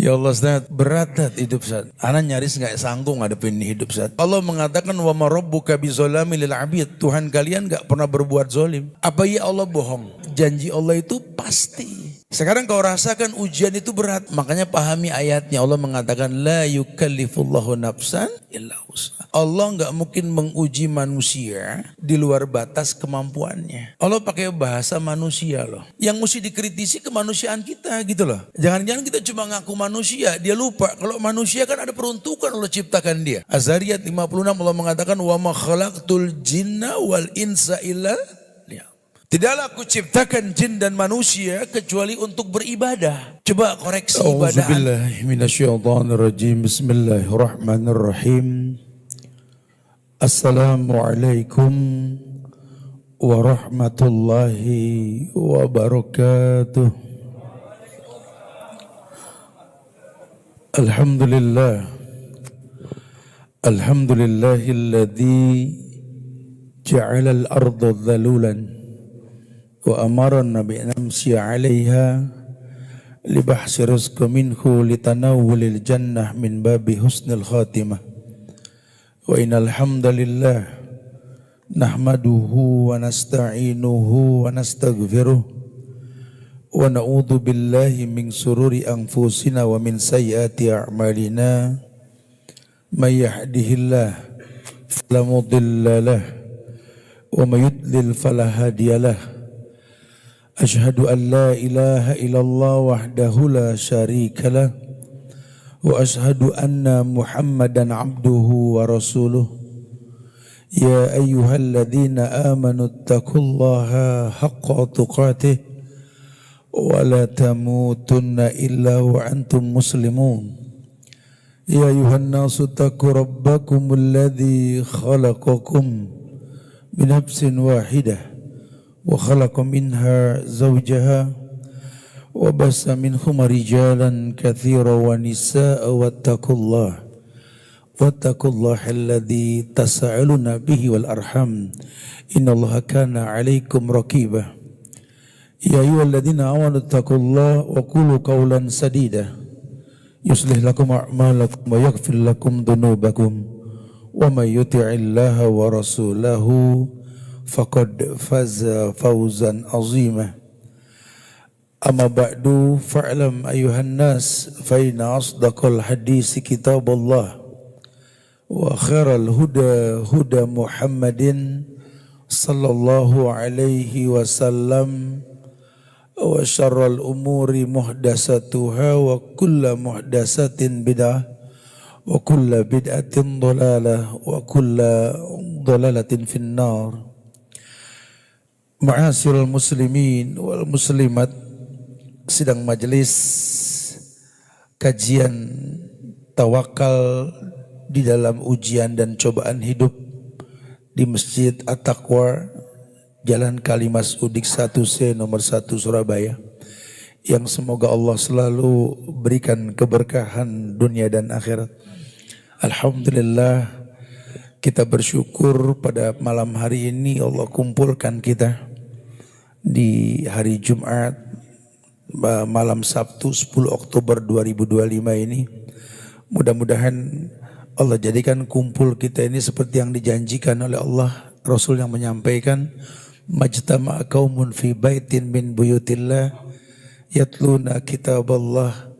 Ya Allah Ustaz, berat Ustaz hidup Ustaz. Anak nyaris gak sanggup ngadepin hidup Ustaz. Allah mengatakan wa ma rabbuka bizalami lil abid. Tuhan kalian gak pernah berbuat zalim. Apa ya Allah bohong? Janji Allah itu pasti. Sekarang kau rasakan ujian itu berat. Makanya pahami ayatnya. Allah mengatakan la yukallifullahu nafsan illa wus'aha. Allah gak mungkin menguji manusia di luar batas kemampuannya. Allah pakai bahasa manusia loh. Yang mesti dikritisi kemanusiaan kita gitu loh. Jangan-jangan kita cuma ngaku manusia. Dia lupa kalau manusia kan ada peruntukan Allah ciptakan dia. Az-Zariyat 56 Allah mengatakan wa ma khalaqtul jinna wal insa illa tidaklah aku ciptakan jin dan manusia kecuali untuk beribadah. Coba koreksi ibadah. A'udzubillahi minasyaitonirrajim. Bismillahirrahmanirrahim. Assalamualaikum warahmatullahi wabarakatuh. Alhamdulillah. Alhamdulillahilladzi ja'ala al-ardha dhalulan wa amarna bi namshi 'alaiha li bahsi rizqi minhu litanawwulil jannah min babi husnil khatimah wa innal hamdalillah nahmaduhu wa nasta'inuhu wa nastaghfiruh wa na'udzu billahi min sururi anfusina wa min sayyiati a'malina may yahdihillah fala mudilla lahu wa may yudlil fala hadiya lahu. Ashhadu an la ilaha illallah wahdahu la syarika lah wa ashhadu anna Muhammadan abduhu wa rasuluh. Ya ayyuhalladzina amanu taqullaha haqqa tuqatih wa la tamutunna illa wa antum muslimun. Ya ayuhan nasu taqu rabbakumul ladzi khalaqakum min nafsin wahidah wa khalaqa minha zawjaha wa bassa minhuma rijalan katsiran wa nisaa'a wattaqullaha alladzi tasaaluna bihi wal arham innallaha kana 'alaikum raqiba. Ya ayyuhalladzina amanu taqullaha wa qulu qawlan sadida yuslih lakum a'malakum wa yaghfir lakum dhunubakum wa may yuti'illaha wa rasulahu faqad faza fawzan azima. Amma ba'du fa'lam ayuhan nas fa inna asdaqal hadisi kitabullah wa khairal huda huda Muhammadin sallallahu alaihi wasallam wa syarral umuri muhdasatuha wa kullu muhdasatin bid'ah wa kullu bid'atin dhalalah wa kullu dhalalatin finnar. Ma'asyiral muslimin wal muslimat, sidang majelis kajian tawakal di dalam ujian dan cobaan hidup di Masjid At-Taqwa, Jalan Kalimas Udik 1C nomor 1 Surabaya, yang semoga Allah selalu berikan keberkahan dunia dan akhirat. Alhamdulillah, kita bersyukur pada malam hari ini Allah kumpulkan kita di hari Jumat malam Sabtu 10 Oktober 2025 ini. Mudah-mudahan Allah jadikan kumpul kita ini seperti yang dijanjikan oleh Allah. Rasul yang menyampaikan majtama'a qaumun fi baitin min buyutillah yatluna kitaballah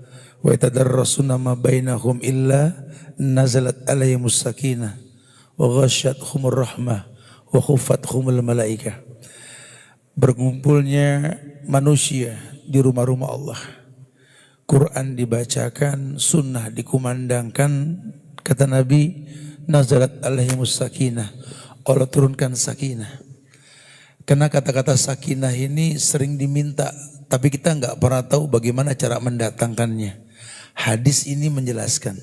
wa yatadarrasuna ma bainahum illa nazalat alaihimus sakinah wa ghasyiyatuhumur rahmah wa khufathumul malaikah. Berkumpulnya manusia di rumah-rumah Allah, Quran dibacakan, sunnah dikumandangkan, kata Nabi nazalat alaihimus sakinah, Allah turunkan sakinah. Karena kata-kata sakinah ini sering diminta, tapi kita nggak pernah tahu bagaimana cara mendatangkannya. Hadis ini menjelaskan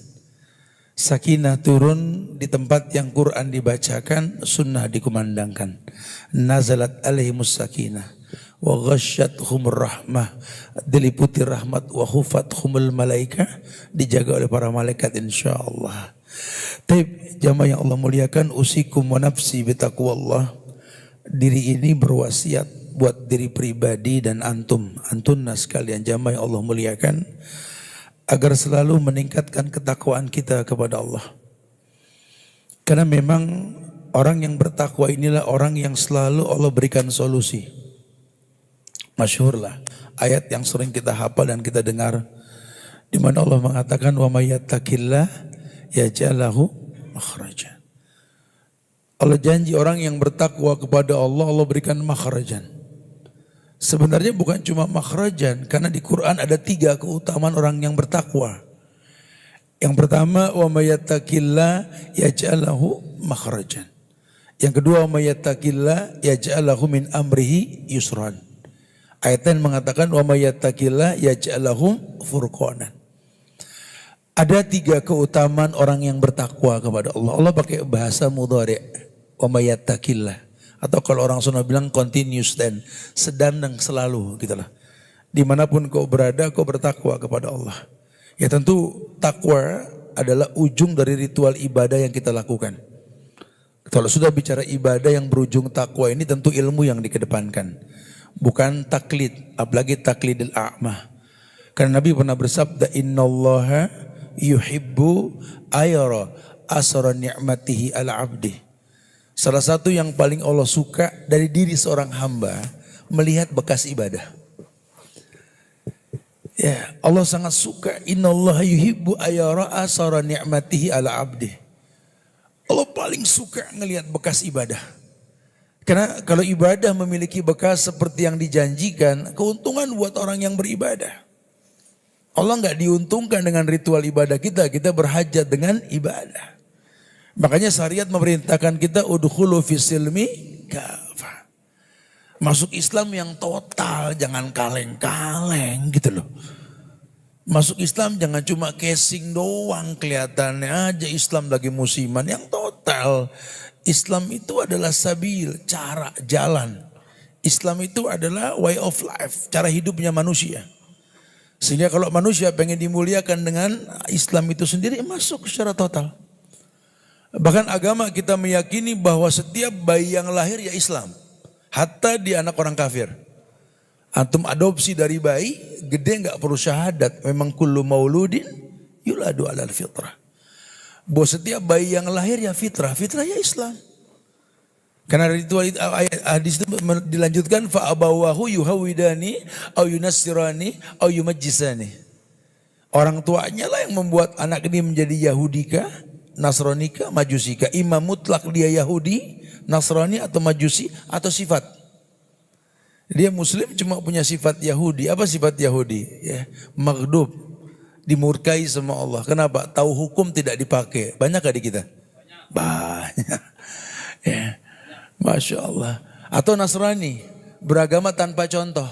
sakinah turun di tempat yang Quran dibacakan, sunnah dikumandangkan. Nazalat alaihimus sakinah wa ghasyiyatuhumur rahmah, diliputi rahmat, wa khufathumul malaikah, dijaga oleh para malaikat insyaallah. Taib jamaah yang Allah muliakan, usikum wa nafsi bitaqwallah. Diri ini berwasiat buat diri pribadi dan antum, antunna sekalian jamaah yang Allah muliakan, agar selalu meningkatkan ketakwaan kita kepada Allah. Karena memang orang yang bertakwa inilah orang yang selalu Allah berikan solusi. Masyhurlah ayat yang sering kita hafal dan kita dengar, di mana Allah mengatakan wa may yattaqillah yaj'al lahu makhrajan. Allah janji orang yang bertakwa kepada Allah, Allah berikan makhrajan. Sebenarnya bukan cuma makhrajan, karena di Quran ada 3 keutamaan orang yang bertakwa. Yang pertama, wa may yattaqillah yaj'al lahu makhrajan. Yang kedua, wa may yattaqillah yaj'al lahu min amrihi yusran. Ayat lain mengatakan wa may yattaqillah yaj'al lahu furqanan. Ada 3 keutamaan orang yang bertakwa kepada Allah. Allah pakai bahasa mudhari', wa may yattaqillah, atau kalau orang Sunda bilang continuous tense, sedang dan selalu gitulah. Dimanapun kau berada, kau bertakwa kepada Allah. Ya tentu takwa adalah ujung dari ritual ibadah yang kita lakukan. Kalau sudah bicara ibadah yang berujung takwa ini tentu ilmu yang dikedepankan. Bukan taklid, apalagi taklidil a'mah. Karena Nabi pernah bersabda, innallaha yuhibbu ayara asara ni'matihi ala abdi. Salah satu yang paling Allah suka dari diri seorang hamba, melihat bekas ibadah. Ya, Allah sangat suka, innallaha yuhibbu ayara asara ni'matihi ala abdi. Allah paling suka ngelihat bekas ibadah. Karena kalau ibadah memiliki bekas seperti yang dijanjikan, keuntungan buat orang yang beribadah. Allah enggak diuntungkan dengan ritual ibadah kita berhajat dengan ibadah. Makanya syariat memerintahkan kita udkhulu fisilmi kafah. Masuk Islam yang total, jangan kaleng-kaleng gitu loh. Masuk Islam jangan cuma casing doang, kelihatannya aja Islam lagi musiman. Yang total, Islam itu adalah sabil, cara, jalan. Islam itu adalah way of life, cara hidupnya manusia. Sehingga kalau manusia pengen dimuliakan dengan Islam itu sendiri, masuk secara total. Bahkan agama kita meyakini bahwa setiap bayi yang lahir ya Islam. Hatta di anak orang kafir. Antum adopsi dari bayi, gede nggak perlu syahadat. Memang kullu mauludin yuladu alal fitrah. Bahwa setiap bayi yang lahir ya fitrah ya Islam. Karena ritual ayat hadis itu dilanjutkan fa abawahu yuhawidani au yunassirani au yumajjisani. Orang tuanya lah yang membuat anak ini menjadi Yahudika, Nasronika, Majusika. Imam mutlak dia Yahudi, Nasrani atau Majusi atau sifat. Dia Muslim cuma punya sifat Yahudi. Apa sifat Yahudi? Ya, maghdub, dimurkai sama Allah. Kenapa? Tahu hukum tidak dipakai. Banyak gak di kita? Banyak. Ya, Masya Allah. Atau Nasrani, beragama tanpa contoh.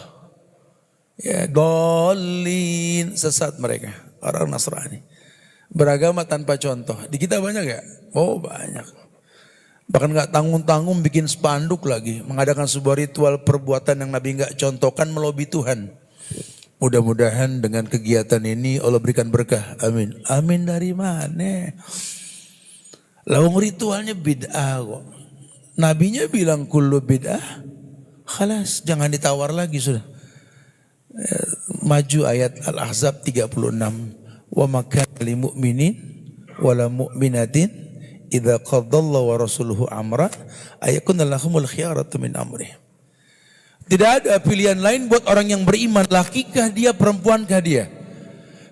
Ya, dolin, sesat mereka. Orang Nasrani. Beragama tanpa contoh. Di kita banyak gak? Oh banyak. Bahkan gak tanggung-tanggung bikin spanduk lagi. Mengadakan sebuah ritual perbuatan yang Nabi gak contohkan melobi Tuhan. Mudah-mudahan dengan kegiatan ini Allah berikan berkah. Amin. Amin dari mana? Lawang ritualnya bid'ah kok. Nabinya bilang kullu bid'ah. Khalas, jangan ditawar lagi sudah. Maju ayat Al-Ahzab 36. Wa maka lil mu'minin wala mu'minatin idza qadallahu wa rasuluhu amra ayakun lahumul khiyaratu min amri. Tidak ada pilihan lain buat orang yang beriman, lakikah dia, perempuankah dia.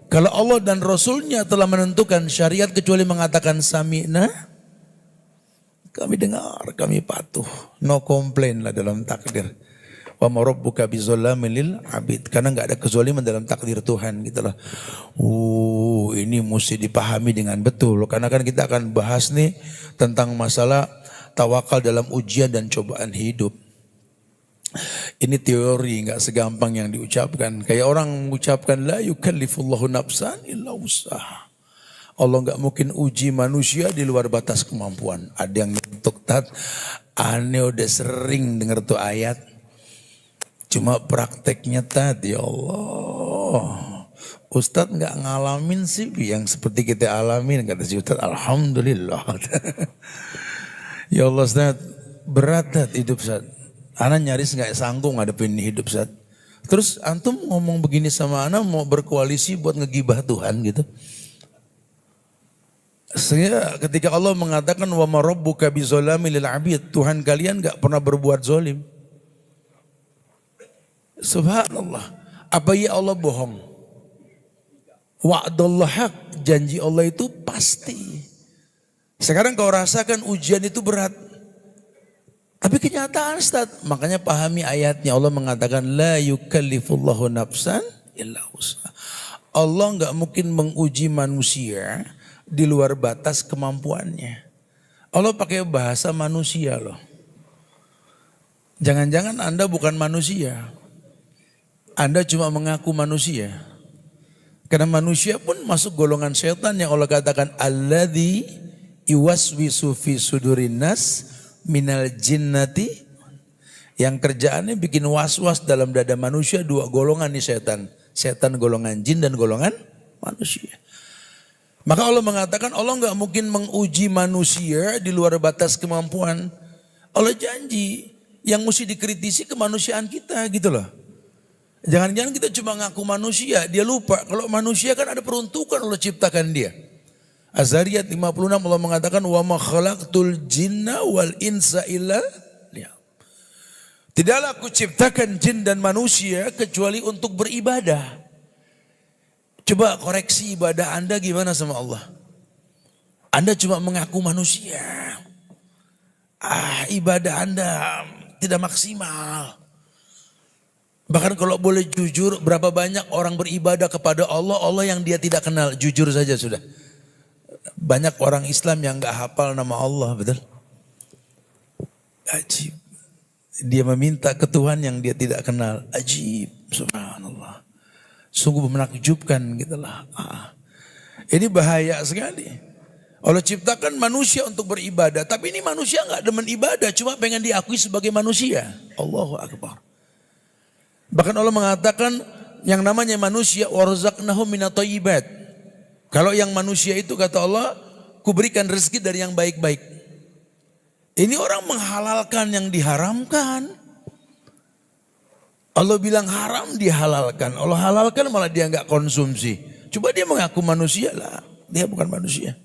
Kalau Allah dan Rasulnya telah menentukan syariat kecuali mengatakan sami'na, kami dengar, kami patuh. No complain lah dalam takdir. Wa ma rabbuka bizallamin lil abid. Karena enggak ada kezaliman dalam takdir Tuhan gitu loh. Ini mesti dipahami dengan betul. Karena kan kita akan bahas nih tentang masalah tawakal dalam ujian dan cobaan hidup. Ini teori enggak segampang yang diucapkan. Kayak orang mengucapkan la yukallifullahu nafsan illa usaha. Allah enggak mungkin uji manusia di luar batas kemampuan. Ada yang nyentuk tat. Aneh udah sering dengar tuh ayat. Cuma prakteknya tadi ya Allah. Ustadz gak ngalamin sih yang seperti kita alamin. Kata si Ustadz alhamdulillah. Ya Allah Ustadz berat hidup Ustadz. Anak nyaris gak sanggup ngadepin hidup Ustadz. Terus antum ngomong begini sama ana mau berkoalisi buat ngegibah Tuhan gitu. Sehingga ketika Allah mengatakan wa ma rabbuka bizalami lil abid, Tuhan kalian enggak pernah berbuat zalim. Subhanallah. Apa ya Allah bohong? Wa'dallah haq, janji Allah itu pasti. Sekarang kau rasakan ujian itu berat. Tapi kenyataan Ustaz, makanya pahami ayatnya. Allah mengatakan la yukallifullahu nafsan illa wus'aha. Allah enggak mungkin menguji manusia di luar batas kemampuannya. Allah pakai bahasa manusia loh. Jangan-jangan Anda bukan manusia. Anda cuma mengaku manusia. Karena manusia pun masuk golongan setan yang Allah katakan alladzi yuwaswisu fi sudurin nas minal jinnati, yang kerjaannya bikin was-was dalam dada manusia. Dua golongan nih setan. Setan golongan jin dan golongan manusia. Maka Allah mengatakan Allah enggak mungkin menguji manusia di luar batas kemampuan. Allah janji yang mesti dikritisi kemanusiaan kita gitu loh. Jangan-jangan kita cuma ngaku manusia, dia lupa kalau manusia kan ada peruntukan Allah ciptakan dia. Az-Zariyat 56 Allah mengatakan wa ma khalaqtul jinna wal insa illa liya'budun. Tidaklah aku ciptakan jin dan manusia kecuali untuk beribadah. Coba koreksi ibadah Anda gimana sama Allah. Anda cuma mengaku manusia. Ibadah Anda tidak maksimal. Bahkan kalau boleh jujur, berapa banyak orang beribadah kepada Allah, Allah yang dia tidak kenal, jujur saja sudah. Banyak orang Islam yang gak hafal nama Allah, betul? Ajib. Dia meminta ke Tuhan yang dia tidak kenal. Ajib, subhanallah. Sungguh menakjubkan gitulah. Ini bahaya sekali. Allah ciptakan manusia untuk beribadah, tapi ini manusia gak demen ibadah, cuma pengen diakui sebagai manusia. Allahu Akbar. Bahkan Allah mengatakan yang namanya manusia warzaqnahum minat thayyibat. Kalau yang manusia itu kata Allah, kuberikan rezeki dari yang baik-baik. Ini orang menghalalkan yang diharamkan. Allah bilang haram, dia halalkan. Allah halalkan malah dia enggak konsumsi. Coba dia mengaku manusia lah, dia bukan manusia.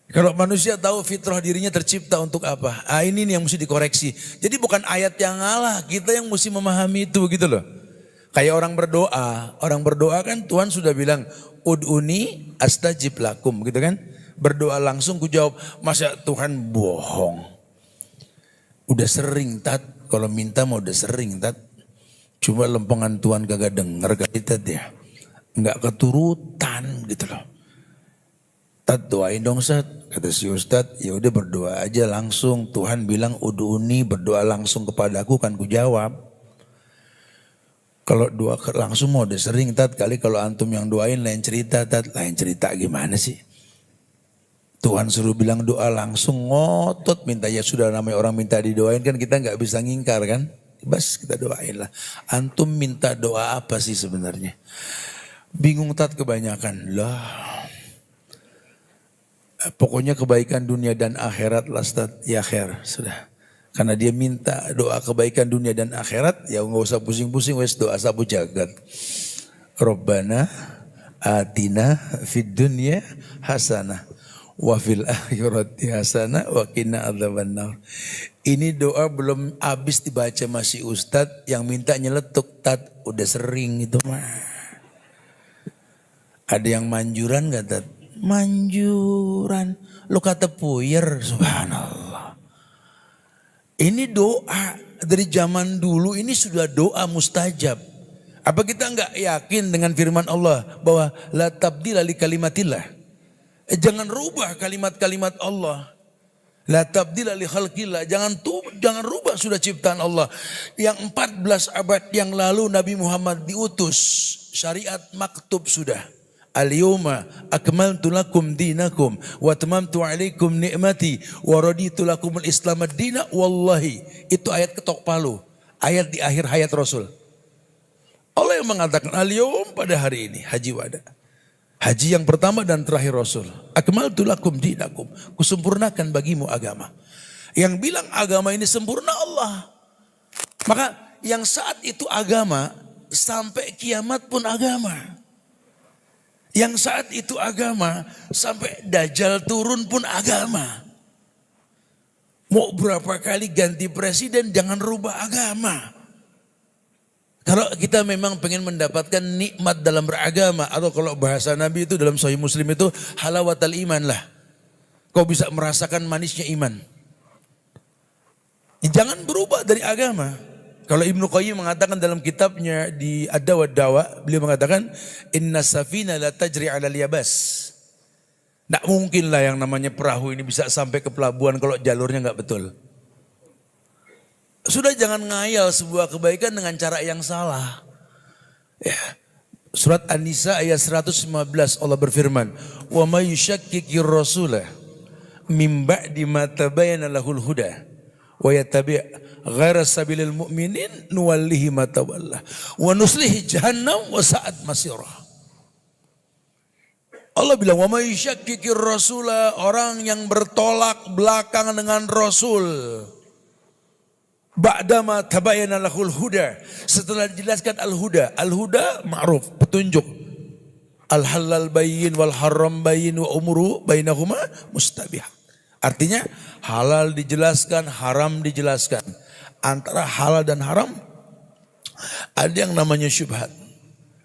Kalau manusia tahu fitrah dirinya tercipta untuk apa? Ini nih yang mesti dikoreksi. Jadi bukan ayat yang ngalah, kita yang mesti memahami itu gitu loh. Kayak orang berdoa kan Tuhan sudah bilang, ud'uni astajib lakum gitu kan. Berdoa langsung ku jawab, masa Tuhan bohong. Udah sering tat, kalau minta mau udah sering tat. Cuma lempengan Tuhan kagak denger kali tat ya. Enggak keturutan gitu loh. Tat doain dong Ustaz, kata si Ustaz, ya udah berdoa aja langsung. Tuhan bilang ud'uni, berdoa langsung kepadaku kan ku jawab. Kalau doa langsung mau udah sering tat, kali kalau antum yang doain lain cerita tat, lain cerita gimana sih? Tuhan suruh bilang doa langsung ngotot minta, ya sudah namanya orang minta didoain kan kita nggak bisa ngingkar kan? Bas kita doain lah. Antum minta doa apa sih sebenarnya? Bingung tat kebanyakan lah. Pokoknya kebaikan dunia dan akhirat lah tat, ya khair sudah. Karena dia minta doa kebaikan dunia dan akhirat, ya nggak usah pusing-pusing, wes doa sabu jagat. Rabbana atina fid dunya hasanah wa fil akhirati hasanah wa qina adzabannar. Ini doa belum habis dibaca masih Ustadz yang minta nyeletuk tat, udah sering itu mah. Ada yang manjuran gak tat? Manjuran. Lu kata puyer, subhanallah. Ini doa dari zaman dulu, ini sudah doa mustajab. Apa kita enggak yakin dengan firman Allah bahwa la tabdila li kalimatillah? Jangan rubah kalimat-kalimat Allah. La tabdila li khalqillah. Jangan rubah sudah ciptaan Allah. Yang 14 abad yang lalu Nabi Muhammad diutus, syariat maktub sudah. Al-yawma akmaltu lakum dinakum wa atmamtu alaikum ni'mati wa raditu lakumul islam ad-dina. Wallahi, itu ayat ketok palu, ayat di akhir hayat Rasul. Allah yang mengatakan al-yawm pada hari ini haji wada, haji yang pertama dan terakhir Rasul. Akmaltu lakum dinakum, kusempurnakan bagimu agama. Yang bilang agama ini sempurna Allah. Maka yang saat itu agama, sampai kiamat pun agama. Yang saat itu agama, sampai Dajjal turun pun agama. Mau berapa kali ganti presiden, jangan rubah agama. Kalau kita memang pengen mendapatkan nikmat dalam beragama, atau kalau bahasa Nabi itu dalam Sahih Muslim itu halawatal iman lah. Kau bisa merasakan manisnya iman. Jangan berubah dari agama. Kalau Ibnu Qayyim mengatakan dalam kitabnya di Ad-Dawa Dawa, beliau mengatakan inna safina la tajri 'alal yabas. Tidak mungkin lah yang namanya perahu ini bisa sampai ke pelabuhan kalau jalurnya nggak betul. Sudah jangan ngayal sebuah kebaikan dengan cara yang salah. Ya. Surat An-Nisa ayat 115 Allah berfirman, "Wa may yushakkikir rasulah mim ba'di ma tabayyana lahul huda wa yattabi' ghaira sabilil mu'minin nuwallihi ma tawalla wa nuslihi jahannam wa sa'at masirah." Allah bilang, "Wa may yushakkikir rasulah," orang yang bertolak belakang dengan Rasul. Ba'dama tabayyana lahul huda, setelah dijelaskan al-huda. Al-huda ma'ruf, petunjuk. Al-halal bayyin wal haram bayyin wa umuru bainahuma mustabih. Artinya halal dijelaskan, haram dijelaskan. Antara halal dan haram ada yang namanya syubhat.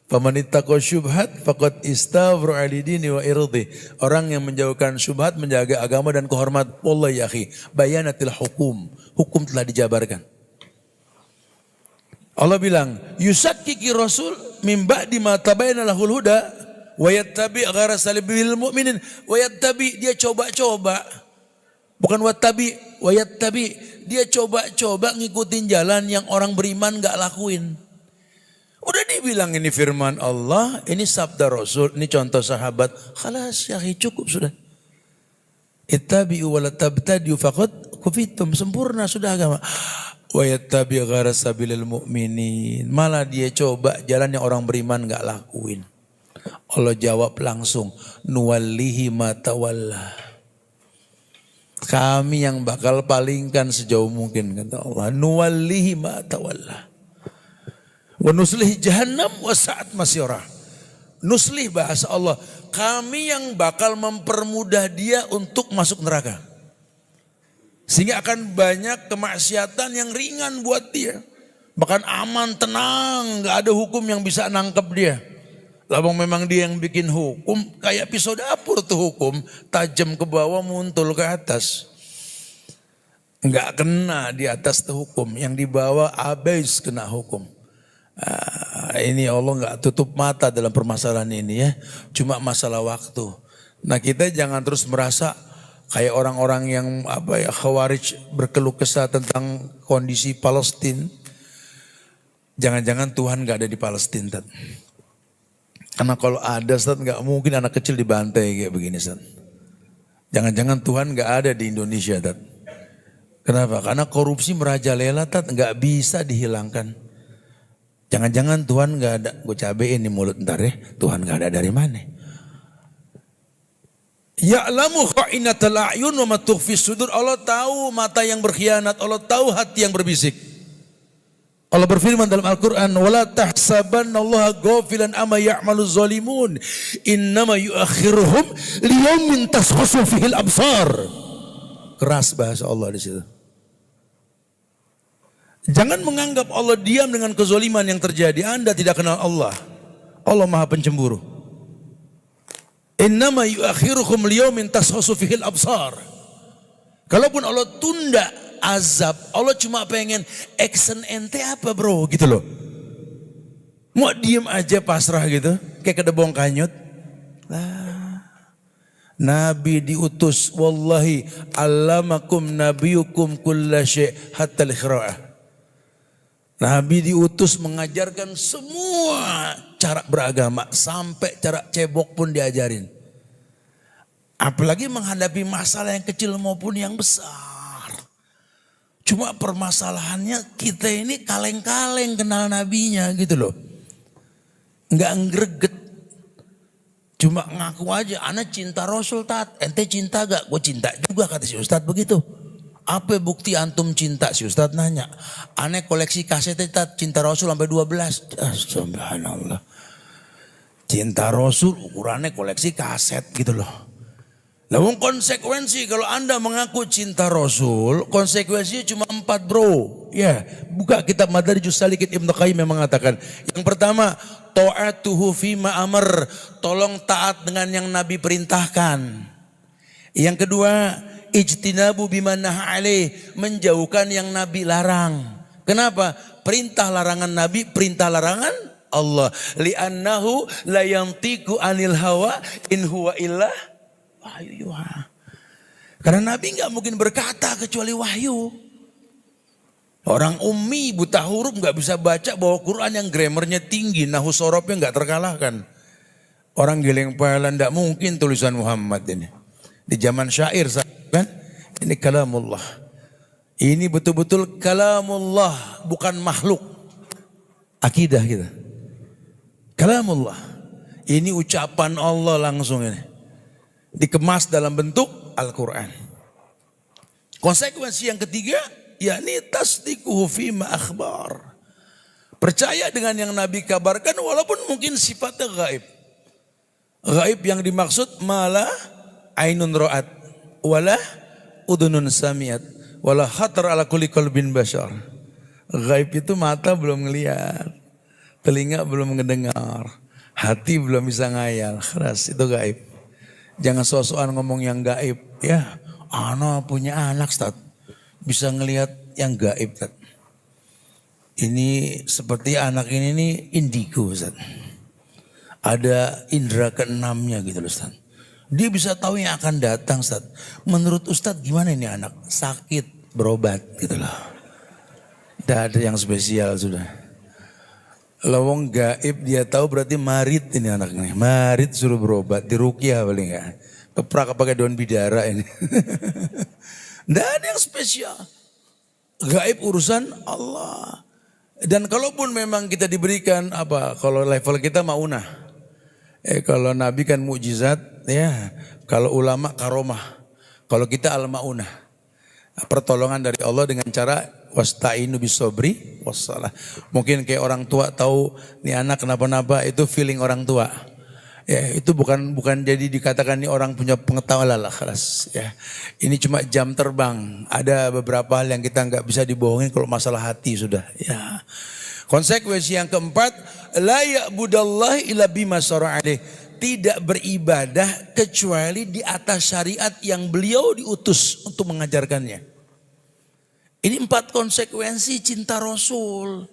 Faman ittaqa syubhat faqad istabra alidini wa irdi. Orang yang menjauhkan syubhat menjaga agama dan kehormatan. Wallahi ya akhi, bayanatil hukum. Hukum telah dijabarkan. Allah bilang, yusakkiki rasul min ba'di ma tabayyana lahul huda wa yattabi' ghaira sabilil mu'minin. Wa yattabi, dia coba-coba. Bukan wattabi, wa yattabi, dia coba-coba ngikutin jalan yang orang beriman enggak lakuin. Udah dibilang ini firman Allah, ini sabda Rasul, ini contoh sahabat. Khalas ya akhi, cukup sudah. Ittabi'u wa la tabtadi'u faqad kufitum, sempurna sudah agama. Wa yattabi' ghaira sabilil mu'minin, malah dia coba jalan yang orang beriman enggak lakuin. Allah jawab langsung, nuwallihi ma tawalla. Kami yang bakal palingkan sejauh mungkin, kata Allah. Nuwallihi ma tawalla. Wa nuslih jahannam wa sa'at masyarah. Nuslih bahasa Allah, kami yang bakal mempermudah dia untuk masuk neraka. Sehingga akan banyak kemaksiatan yang ringan buat dia. Bahkan aman, tenang, gak ada hukum yang bisa nangkep dia. Labang memang dia yang bikin hukum, kayak pisau dapur tuh hukum, tajam ke bawah, muntul ke atas. Enggak kena di atas tuh hukum, yang di bawah habis kena hukum. Ini Allah nggak tutup mata dalam permasalahan ini ya, cuma masalah waktu. Nah kita jangan terus merasa kayak orang-orang yang Khawarij berkeluh kesah tentang kondisi Palestina. Jangan-jangan Tuhan nggak ada di Palestina. Karena kalau ada Ustaz, nggak mungkin anak kecil dibantai kayak begini Ustaz. Jangan-jangan Tuhan nggak ada di Indonesia Ustaz. Kenapa? Karena korupsi merajalela Ustaz, nggak bisa dihilangkan. Jangan-jangan Tuhan gak ada, gue cabein di mulut ntar ya, Tuhan gak ada dari mana? Ya'lamu kha'inatal a'yun wa ma tukhfis sudur. Allah tahu mata yang berkhianat, Allah tahu hati yang berbisik. Allah berfirman dalam Al-Quran, wala tahsabanna Allah ghafilan amma ya'malu zalimun, innama yuakhiruhum liyaumin tashkhasu fihil absar. Keras bahasa Allah di situ. Jangan menganggap Allah diam dengan kezoliman yang terjadi. Anda tidak kenal Allah. Allah Maha Pencemburu. Innama yuakhiruhum liyaumin tashkhasu fihil absar. Kalaupun Allah tunda azab, Allah cuma pengen action ente apa bro gitu loh. Mau diem aja pasrah gitu, kayak kedebong kanyut. Nabi diutus, wallahi allamakum nabiyukum kulla syai' hatta al-qira'ah. Nabi diutus mengajarkan semua cara beragama, sampai cara cebok pun diajarin. Apalagi menghadapi masalah yang kecil maupun yang besar. Cuma permasalahannya kita ini kaleng-kaleng kenal nabinya gitu loh. Enggak ngreget. Cuma ngaku aja, ana cinta Rasul tat, ente cinta gak? Gue cinta juga kata si Ustadz begitu. Apa bukti antum cinta? Si Ustadz nanya. Aneh koleksi kaset cinta Rasul sampai 12. Subhanallah. Cinta Rasul ukurannya koleksi kaset gitu loh. Namun konsekuensi kalau Anda mengaku cinta Rasul, konsekuensinya cuma 4 bro. Ya, buka kitab Madarijus Salikin Ibnu Qayyim yang mengatakan. Yang pertama, ta'atuhu fima amr, tolong taat dengan yang Nabi perintahkan. Yang kedua, ijtinabu bima naha alaih, menjauhkan yang Nabi larang. Kenapa? Perintah larangan Nabi, perintah larangan Allah. Li'annahu la yantiqu anil hawa in huwa illah wahyu. Karena Nabi nggak mungkin berkata kecuali wahyu. Orang ummi buta huruf nggak bisa baca bawa Quran yang grammarnya tinggi, nahu sorobnya nggak terkalahkan. Orang geleng pala nggak mungkin tulisan Muhammad ini. Di zaman syair kan, ini kalamullah. Ini betul-betul kalamullah, bukan makhluk. Akidah kita. Kalamullah. Ini ucapan Allah langsung ini. Dikemas dalam bentuk Al-Quran. Konsekuensi yang ketiga, yakni tasdiquhu fima akhbar. Percaya dengan yang Nabi kabarkan walaupun mungkin sifatnya gaib. Gaib yang dimaksud malah ainun ra'at, wala udunun samiat, wala khatar ala kulli qalbin bashar. Gaib itu mata belum ngelihat, telinga belum ngedengar, hati belum bisa ngayal. Keras, itu gaib. Jangan sok-sokan ngomong yang gaib. Ya, ana punya anak Ustaz, bisa ngelihat yang gaib Ustaz. Ini seperti anak ini nih indigo Ustaz. Ada indera keenamnya gitu loh Ustaz. Dia bisa tahu yang akan datang Ustaz. Menurut Ustaz gimana ini anak? Sakit, berobat gitu loh. Tidak ada yang spesial sudah. Lawang gaib dia tahu berarti marit ini anaknya. Marit suruh berobat, diruqyah paling enggak. Keprak pakai daun bidara ini. Tidak ada yang spesial. Gaib urusan Allah. Dan kalaupun memang kita diberikan apa, kalau level kita maunah. Kalau Nabi kan mukjizat, ya. Kalau ulama karomah. Kalau kita al-maunah. Pertolongan dari Allah dengan cara wasta'inu bisobri wassalah. Mungkin kayak orang tua tahu nih anak kenapa-napa, itu feeling orang tua. Ya, itu bukan jadi dikatakan nih orang punya pengetahuan lah kelas. Ya, ini cuma jam terbang. Ada beberapa hal yang kita nggak bisa dibohongin kalau masalah hati sudah. Ya. Konsekuensi yang keempat, la ya'budallah illa bima syara'alih. Tidak beribadah kecuali di atas syariat yang beliau diutus untuk mengajarkannya. Ini 4 konsekuensi cinta Rasul.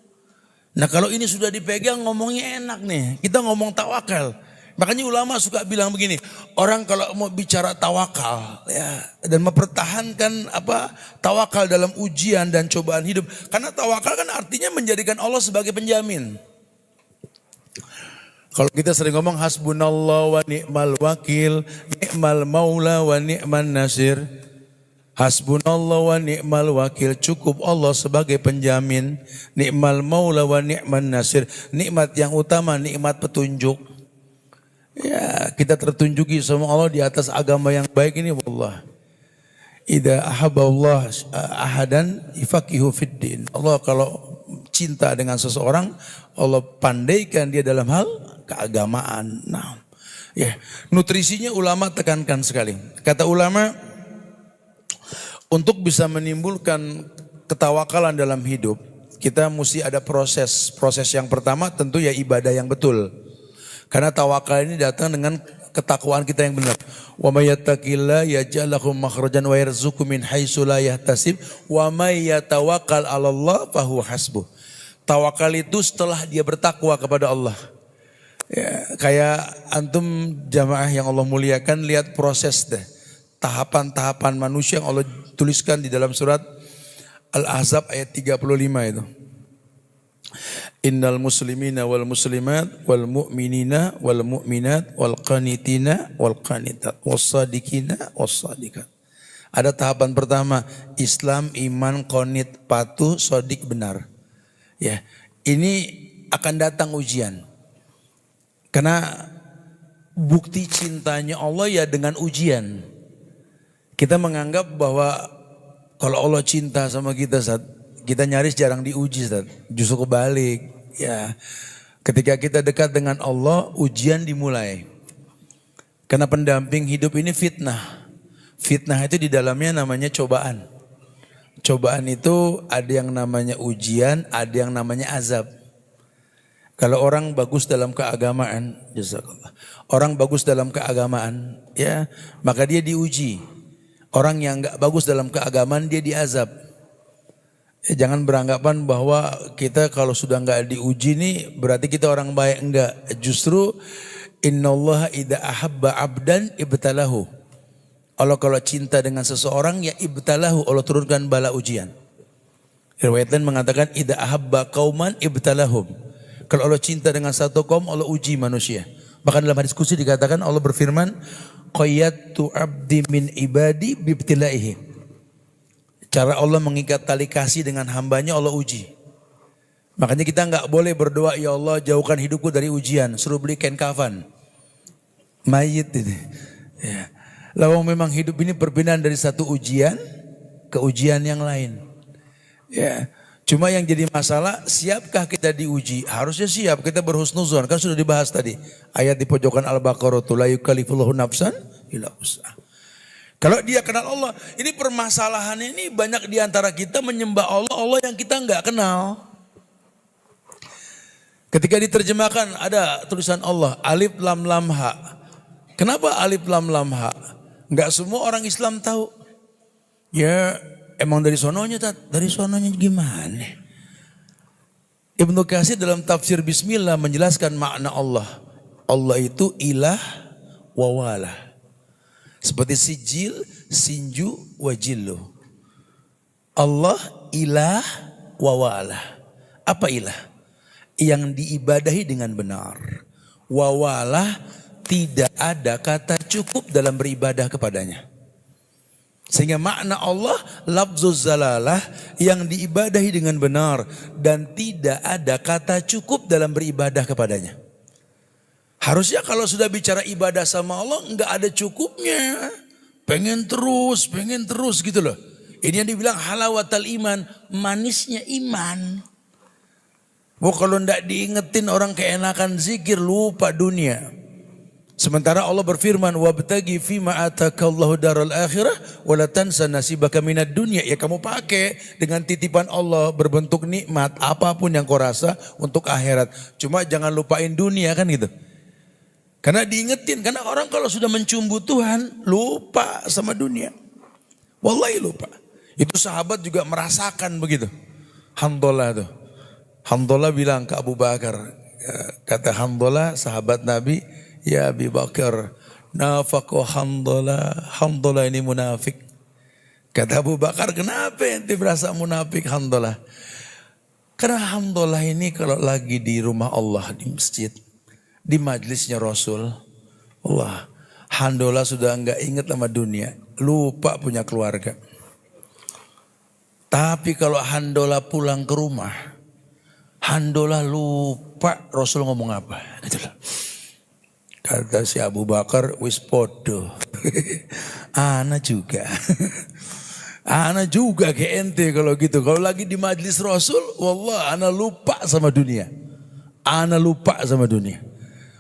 Nah kalau ini sudah dipegang ngomongnya enak nih. Kita ngomong tawakal. Makanya ulama suka bilang begini. Orang kalau mau bicara tawakal ya, dan mempertahankan tawakal dalam ujian dan cobaan hidup. Karena tawakal kan artinya menjadikan Allah sebagai penjamin. Kalau kita sering ngomong hasbunallah wa ni'mal wakil, ni'mal maula wa ni'man nasir. Hasbunallah wa ni'mal wakil, cukup Allah sebagai penjamin. Ni'mal maula wa ni'man nasir, nikmat yang utama, nikmat petunjuk. Ya, kita tertunjuki sama Allah di atas agama yang baik ini wallah. Idza ahabballah ahadan ifaqihu fiddin. Allah kalau cinta dengan seseorang, Allah pandaikan dia dalam hal keagamaan. Nah, ya, nutrisinya ulama tekankan sekali. Kata ulama, untuk bisa menimbulkan ketawakalan dalam hidup, kita mesti ada proses. Proses yang pertama tentu ya ibadah yang betul. Karena tawakal ini datang dengan ketakwaan kita yang benar. Wa may yattaqillah yaj'al lahu makhrajan wa yarzuqhu min haitsu la yahtasib wa may yatawakkal 'alallah fahuwa hasbuh. Tawakal itu setelah dia bertakwa kepada Allah. Ya, kayak antum jamaah yang Allah muliakan, lihat proses deh. Tahapan-tahapan manusia yang Allah tuliskan di dalam surat Al-Ahzab ayat 35 itu. Innal muslimina wal muslimat wal mu'minina wal mu'minat wal qanitina wal qanitat was sadiqina was sadiqat. Ada tahapan pertama, Islam, iman, qanit, patuh, shadiq, benar. Ya, ini akan datang ujian. Karena bukti cintanya Allah ya dengan ujian. Kita menganggap bahwa Kalau Allah cinta sama kita, Ustaz, kita nyaris jarang diuji, Ustaz. Justru kebalik. Ya, ketika kita dekat dengan Allah, ujian dimulai. Karena pendamping hidup ini fitnah. Fitnah itu di dalamnya namanya cobaan. Cobaan itu ada yang namanya ujian, ada yang namanya azab. Kalau orang bagus dalam keagamaan, jazakallah. Orang bagus dalam keagamaan, ya, maka dia diuji. Orang yang enggak bagus dalam keagamaan dia diazab. Jangan beranggapan bahwa kita kalau sudah enggak diuji nih berarti kita orang baik, enggak. Justru innallaha idza ahabba 'abdan ibtalahu. Allah kalau cinta dengan seseorang ya ibtalahu, Allah turunkan bala ujian. Riwayat lain mengatakan idza ahabba qauman ibtalahum. Kalau Allah cinta dengan satu kaum, Allah uji manusia. Bahkan dalam hadis qudsi dikatakan Allah berfirman, qayyadtu 'abdi min ibadi bibtilaihi. Cara Allah mengikat tali kasih dengan hambanya Allah uji. Makanya kita enggak boleh berdoa, ya Allah jauhkan hidupku dari ujian, suruh beli kain kafan. Mayit ini. Ya. Lawang memang hidup ini perpindahan dari satu ujian ke ujian yang lain. Ya. Cuma yang jadi masalah, siapkah kita diuji? Harusnya siap, kita berhusnuzon. Kan sudah dibahas tadi. Ayat di pojokan Al-Baqarah, la yukallifullahu nafsan illa wus'aha. Kalau dia kenal Allah, ini permasalahannya ini banyak di antara kita menyembah Allah, Allah yang kita enggak kenal. Ketika diterjemahkan ada tulisan Allah, alif lam lam ha. Kenapa alif lam lam ha? Enggak semua orang Islam tahu. Ya emang dari sononya, dari sononya gimana? Ibnu Katsir dalam tafsir Bismillah menjelaskan makna Allah. Allah itu ilah wa walah. Seperti sijil, sinju, wajillu. Allah ilah wa walah. Apa ilah? Yang diibadahi dengan benar. Wa walah, tidak ada kata cukup dalam beribadah kepadanya. Sehingga makna Allah lafzuz zalalah, yang diibadahi dengan benar dan tidak ada kata cukup dalam beribadah kepadanya. Harusnya kalau sudah bicara ibadah sama Allah enggak ada cukupnya. Pengen terus gitu loh. Ini yang dibilang halawatal iman, manisnya iman. Kalau enggak diingetin orang keenakan zikir, lupa dunia. Sementara Allah berfirman, wabtagi fima atakallahu daral akhirah wala tansa nasibaka minad dunya. Ya kamu pakai dengan titipan Allah berbentuk nikmat apapun yang kau rasa untuk akhirat. Cuma jangan lupain dunia kan gitu. Karena diingetin, karena orang kalau sudah mencumbu Tuhan lupa sama dunia. Wallahi lupa. Itu sahabat juga merasakan begitu. Hamdulillah tuh. Hamdulillah bilang ke Abu Bakar, kata Hamdulillah sahabat Nabi, ya Abi Bakar, nafaqo Hamdulillah ini munafik. Kata Abu Bakar, kenapa ente berasa munafik Hamdulillah? Karena Hamdulillah ini kalau lagi di rumah Allah, di masjid, di majlisnya Rasul, Allah, Hamdulillah sudah enggak ingat sama dunia, lupa punya keluarga. Tapi kalau Hamdulillah pulang ke rumah, Hamdulillah lupa Rasul ngomong apa. Kata si Abu Bakar, wis podo. Ana juga. Ana juga kayak ente kalau gitu. Kalau lagi di majlis Rasul, wallah ana lupa sama dunia. Ana lupa sama dunia.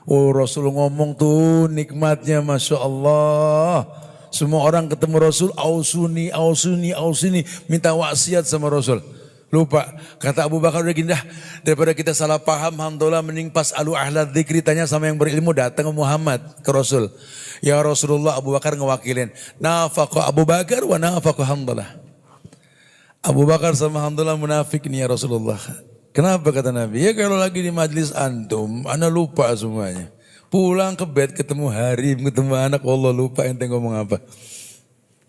Oh Rasul ngomong tuh nikmatnya Masya Allah. Semua orang ketemu Rasul, ausuni, minta wasiat sama Rasul. Lupa. Kata Abu Bakar udah gini dah. Daripada kita salah paham, alhamdulillah mending pas alu ahla dzikri, tanya sama yang berilmu, datang ke Muhammad, ke Rasul. Ya Rasulullah, Abu Bakar ngewakilin. Nafaqo Abu Bakar wa nafaqo Hamdulillah. Abu Bakar sama Hamdulillah munafik nih ya Rasulullah. Kenapa kata Nabi? Ya kalau lagi di majlis antum, ana lupa semuanya. Pulang ke bed ketemu harim, ketemu anak, Allah lupa ente ngomong apa.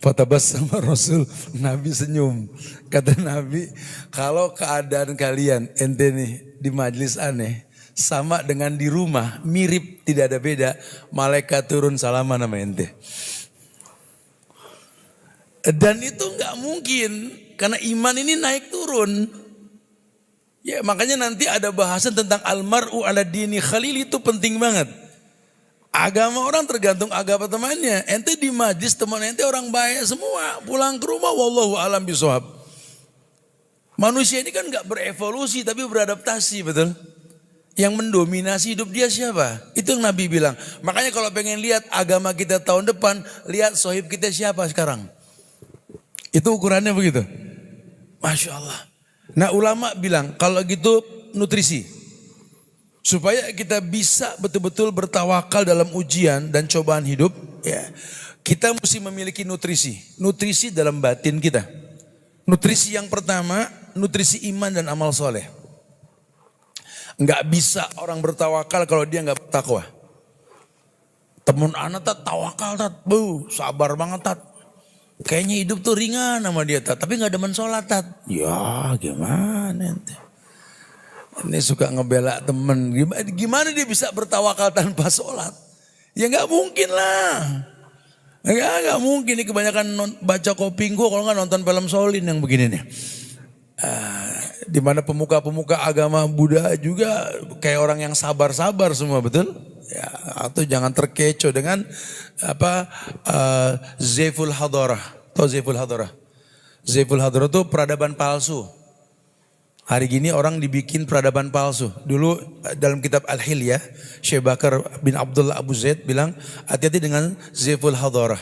Fatabas sama Rasul, Nabi senyum. Kata Nabi, kalau keadaan kalian ente nih di majlis aneh, sama dengan di rumah, mirip tidak ada beda, malaikat turun salaman sama ente. Dan itu enggak mungkin, karena iman ini naik turun. Ya makanya nanti ada bahasan tentang almar'u ala dini khalil, itu penting banget. Agama orang tergantung agama temannya. Ente di majlis teman ente orang baik semua. Pulang ke rumah wallahu alam bishawab. Manusia ini kan gak berevolusi tapi beradaptasi, betul? Yang mendominasi hidup dia siapa? Itu yang Nabi bilang. Makanya kalau pengen lihat agama kita tahun depan, lihat sohib kita siapa sekarang. Itu ukurannya begitu. Masya Allah. Nah ulama bilang kalau gitu nutrisi. Supaya kita bisa betul-betul bertawakal dalam ujian dan cobaan hidup. Ya, kita mesti memiliki nutrisi. Nutrisi dalam batin kita. Nutrisi yang pertama, nutrisi iman dan amal soleh. Enggak bisa orang bertawakal kalau dia enggak bertakwa. Temen anak tat tawakal tat, sabar banget tat. Kayaknya hidup tuh ringan sama dia tat, tapi enggak demen sholat tat. Ya gimana ente? Ini suka ngebela temen, gimana dia bisa bertawakal tanpa sholat? Ya enggak mungkin lah. Enggak mungkin, ini kebanyakan baca Kopinggo kalau enggak nonton film Shaolin yang begini nih. Di mana pemuka-pemuka agama Buddha juga kayak orang yang sabar-sabar semua, betul? Ya, atau jangan terkecoh dengan Zaiful Hadarah. Tahu Zaiful Hadarah? Zaiful Hadarah itu peradaban palsu. Hari gini orang dibikin peradaban palsu. Dulu dalam kitab Al-Hilyah, Syekh Bakar bin Abdullah Abu Zaid bilang, hati-hati dengan Zaiful Hadarah.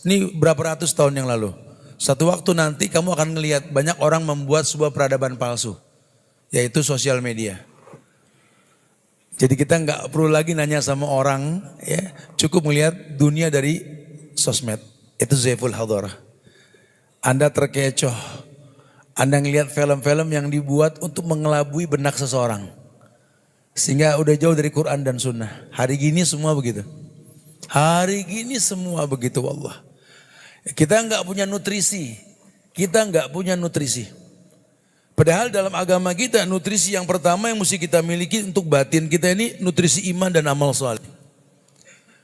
Ini berapa ratus tahun yang lalu. Satu waktu nanti kamu akan melihat banyak orang membuat sebuah peradaban palsu. Yaitu sosial media. Jadi kita nggak perlu lagi nanya sama orang, ya, cukup melihat dunia dari sosmed. Itu Zaiful Hadarah. Anda terkecoh. Anda ngelihat film-film yang dibuat untuk mengelabui benak seseorang. Sehingga udah jauh dari Quran dan Sunnah. Hari gini semua begitu. Hari gini semua begitu, wallah. Kita nggak punya nutrisi. Kita nggak punya nutrisi. Padahal dalam agama kita nutrisi yang pertama yang mesti kita miliki untuk batin kita ini nutrisi iman dan amal saleh.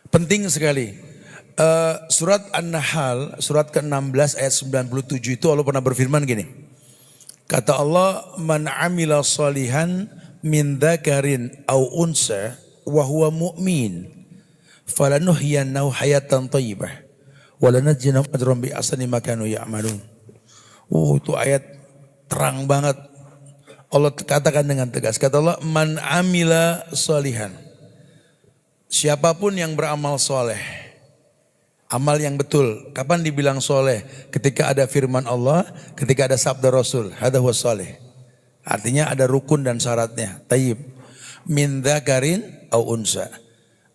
Penting sekali. Surat An-Nahl, surat ke-16 ayat 97 itu Allah pernah berfirman gini. Kata Allah, man amila salihan min dzakarin au unsa wa huwa mu'min falanuhyiyannahu hayatan thayyibah wa lanajzinahum ajran bi ahsani ma kanu ya'malun. Itu ayat terang banget. Allah katakan dengan tegas. Kata Allah, man amila salihan. Siapapun yang beramal soleh. Amal yang betul. Kapan dibilang soleh? Ketika ada firman Allah, ketika ada sabda Rasul. Hada huwa soleh. Artinya ada rukun dan syaratnya. Tayyib. Min dzakarin au unsa.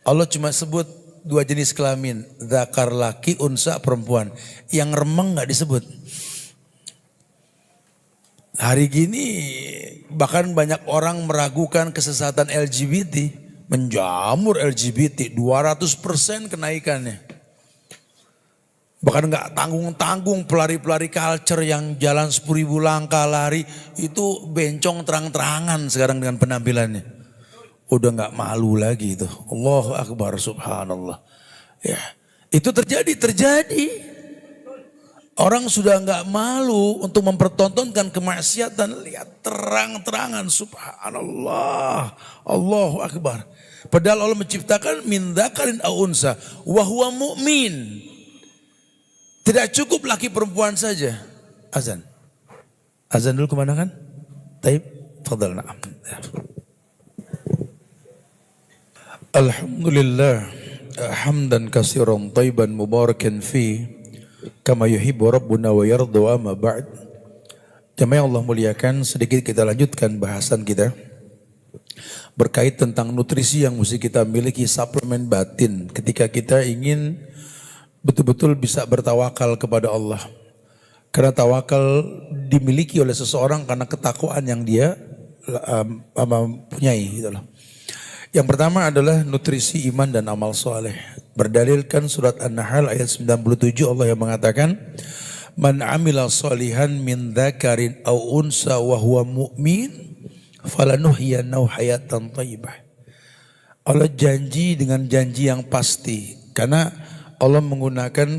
Allah cuma sebut dua jenis kelamin. Dzakar laki, unsa perempuan. Yang remeng gak disebut. Hari gini bahkan banyak orang meragukan kesesatan LGBT. Menjamur LGBT. 200% kenaikannya. Bahkan gak tanggung-tanggung pelari-pelari culture yang jalan 10.000 langkah lari. Itu bencong terang-terangan sekarang dengan penampilannya. Udah gak malu lagi itu. Allahu Akbar, subhanallah. Ya, itu terjadi. Orang sudah gak malu untuk mempertontonkan kemaksiatan. Lihat terang-terangan, subhanallah. Allahu Akbar. Padahal Allah menciptakan min dzakarin au unsa wa huwa mu'min. Tidak cukup laki perempuan saja. Azan. Azan dulu kemana kan? Taib. Fadal na'am. Alhamdulillah. Hamdan kasiran taiban mubarakan fi. Kama yuhibbu Rabbuna wa yardu amma ba'd. Jamaah Allah muliakan, sedikit kita lanjutkan bahasan kita. Berkait tentang nutrisi yang mesti kita miliki, suplemen batin. Ketika kita ingin betul-betul bisa bertawakal kepada Allah. Karena tawakal dimiliki oleh seseorang karena ketakwaan yang dia punyai. Gitu loh. Yang pertama adalah nutrisi iman dan amal soleh. Berdalilkan surat An-Nahl ayat 97 Allah yang mengatakan, man amila solihan min dzakarin au unsa wa huwa mu'min falanuhyiyannahu hayatan thayyibah. Allah janji dengan janji yang pasti. Karena Allah menggunakan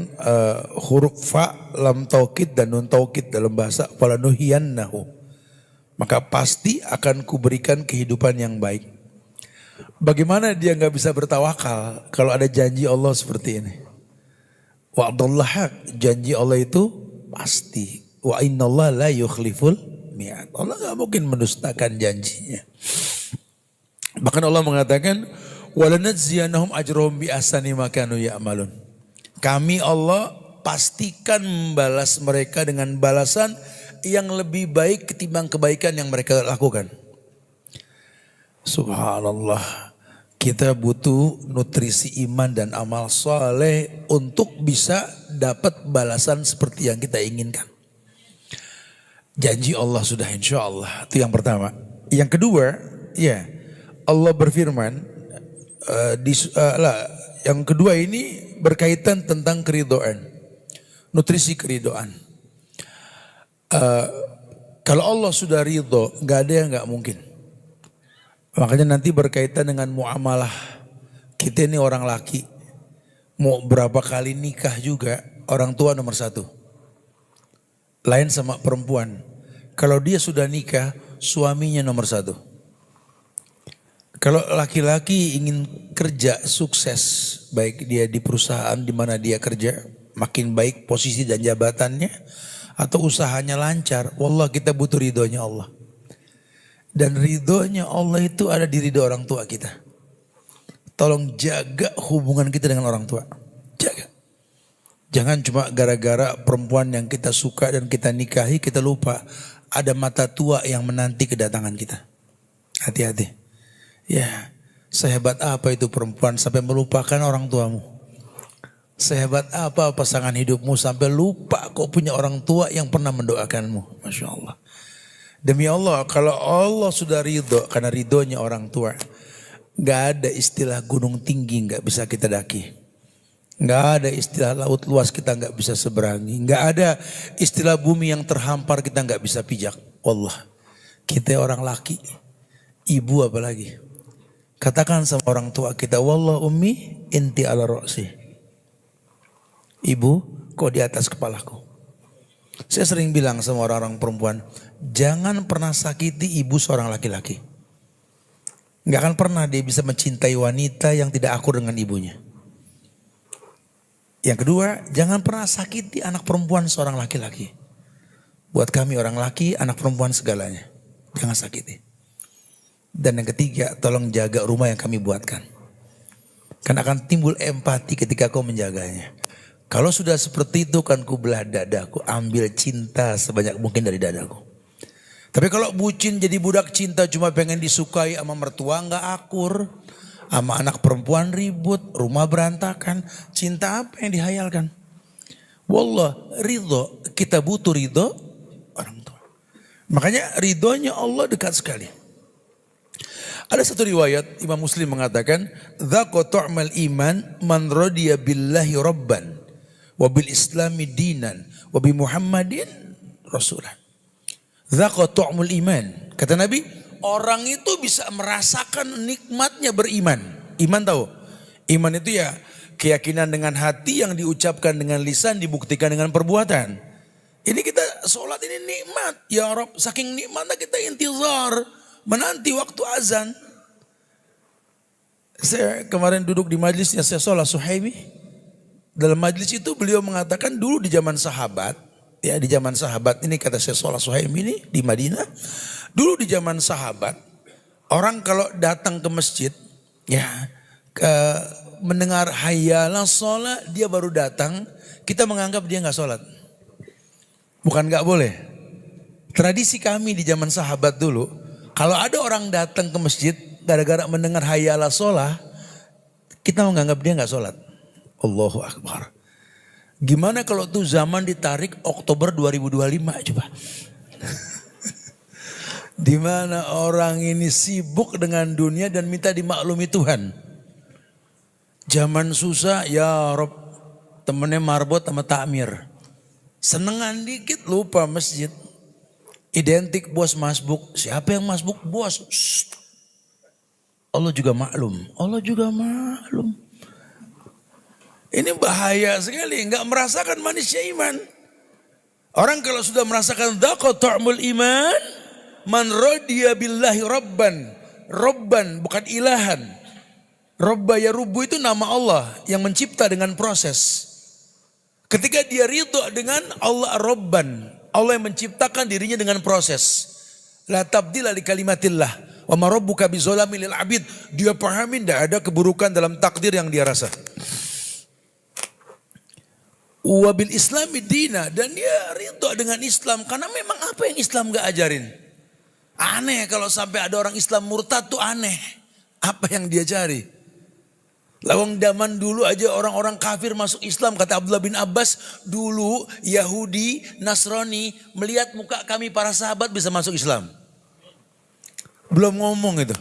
huruf fa, lam taukid dan nun taukid dalam bahasa falanuhyiyannahu. Maka pasti akan kuberikan kehidupan yang baik. Bagaimana dia nggak bisa bertawakal kalau ada janji Allah seperti ini? Wa'dullah haq, janji Allah itu pasti. Wa innallaha la yukhliful mi'ad. Allah nggak mungkin mendustakan janjinya. Bahkan Allah mengatakan, walanajziyannahum ajrahum bi ahsani ma kanu ya'malun. Kami Allah pastikan membalas mereka dengan balasan yang lebih baik ketimbang kebaikan yang mereka lakukan. Subhanallah. Kita butuh nutrisi iman dan amal soleh untuk bisa dapat balasan seperti yang kita inginkan. Janji Allah sudah insya Allah. Itu yang pertama. Yang kedua, ya Allah berfirman. Yang kedua ini berkaitan tentang keridhaan. Nutrisi keridhaan. Kalau Allah sudah ridho, gak ada yang gak mungkin. Makanya nanti berkaitan dengan muamalah. Kita ini orang laki. Mau berapa kali nikah juga, orang tua nomor satu. Lain sama perempuan. Kalau dia sudah nikah, suaminya nomor satu. Kalau laki-laki ingin kerja sukses, baik dia di perusahaan di mana dia kerja, makin baik posisi dan jabatannya, atau usahanya lancar, wallah kita butuh ridhonya Allah. Dan ridhonya Allah itu ada di ridho orang tua kita. Tolong jaga hubungan kita dengan orang tua. Jaga. Jangan cuma gara-gara perempuan yang kita suka dan kita nikahi, kita lupa ada mata tua yang menanti kedatangan kita. Hati-hati. Ya, sehebat apa itu perempuan sampai melupakan orang tuamu? Sehebat apa pasangan hidupmu sampai lupa kau punya orang tua yang pernah mendoakanmu? Masya Allah. Demi Allah, kalau Allah sudah ridho, karena ridhonya orang tua, gak ada istilah gunung tinggi gak bisa kita daki. Gak ada istilah laut luas kita gak bisa seberangi. Gak ada istilah bumi yang terhampar kita gak bisa pijak. Wallah, kita orang laki, ibu apalagi. Katakan sama orang tua kita, wallah ummi inti ala ro'si. Ibu, kau di atas kepalaku. Saya sering bilang sama orang-orang perempuan, jangan pernah sakiti ibu seorang laki-laki. Gak akan pernah dia bisa mencintai wanita yang tidak akur dengan ibunya. Yang kedua, jangan pernah sakiti anak perempuan seorang laki-laki. Buat kami orang laki, anak perempuan segalanya. Jangan sakiti. Dan yang ketiga, tolong jaga rumah yang kami buatkan. Karena akan timbul empati ketika kau menjaganya. Kalau sudah seperti itu kan ku belah dadaku, ambil cinta sebanyak mungkin dari dadaku. Tapi kalau bucin jadi budak cinta cuma pengen disukai sama mertua nggak akur, sama anak perempuan ribut, rumah berantakan, cinta apa yang dihayalkan? Wallah ridho, kita butuh ridho orang tua. Makanya ridhonya Allah dekat sekali. Ada satu riwayat Imam Muslim mengatakan, "Dzaqa tu'mal iman man radiya billahi rabban wa bil islami dinan wa bi Muhammadin rasulan." Dzaqa tu'mul iman. Kata Nabi, orang itu bisa merasakan nikmatnya beriman. Iman tahu? Iman itu ya keyakinan dengan hati yang diucapkan dengan lisan, dibuktikan dengan perbuatan. Ini kita sholat ini nikmat. Ya Rabb, saking nikmatnya kita intizar, menanti waktu azan. Saya kemarin duduk di majlisnya Syekh Shalih Suhaimi. Dalam majlis itu beliau mengatakan dulu di zaman sahabat, ya di zaman sahabat ini kata Syekh Shalih Suhaimi ini di Madinah. Dulu di zaman sahabat, orang kalau datang ke masjid, ya mendengar hayyalah sholat, dia baru datang, kita menganggap dia nggak sholat. Bukan nggak boleh. Tradisi kami di zaman sahabat dulu, kalau ada orang datang ke masjid gara-gara mendengar hayyalah sholat, kita menganggap dia nggak sholat. Allahu Akbar. Gimana kalau tuh zaman ditarik Oktober 2025 coba. Di mana orang ini sibuk dengan dunia dan minta dimaklumi Tuhan. Zaman susah ya Rob, temennya marbot sama takmir. Senengan dikit lupa masjid. Identik bos masbuk. Siapa yang masbuk? Bos. Shh. Allah juga maklum. Allah juga maklum. Ini bahaya sekali. Enggak merasakan manisnya iman. Orang kalau sudah merasakan dhaqa ta'mul iman. Man radiya billahi rabban. Robban bukan ilahan. Robba ya rubu itu nama Allah yang mencipta dengan proses. Ketika dia ridho dengan Allah Robban, Allah yang menciptakan dirinya dengan proses. La tabdila li kalimatillah. Wa ma rabbuka bizalami lil abid. Dia pahamin tidak ada keburukan dalam takdir yang dia rasa. Wa bil islami dina, dan dia ridho dengan Islam karena memang apa yang Islam gak ajarin. Aneh kalau sampai ada orang Islam murtad tuh aneh. Apa yang dia cari? Lawang zaman dulu aja orang-orang kafir masuk Islam, kata Abdullah bin Abbas, dulu Yahudi, Nasrani melihat muka kami para sahabat bisa masuk Islam. Belum ngomong itu.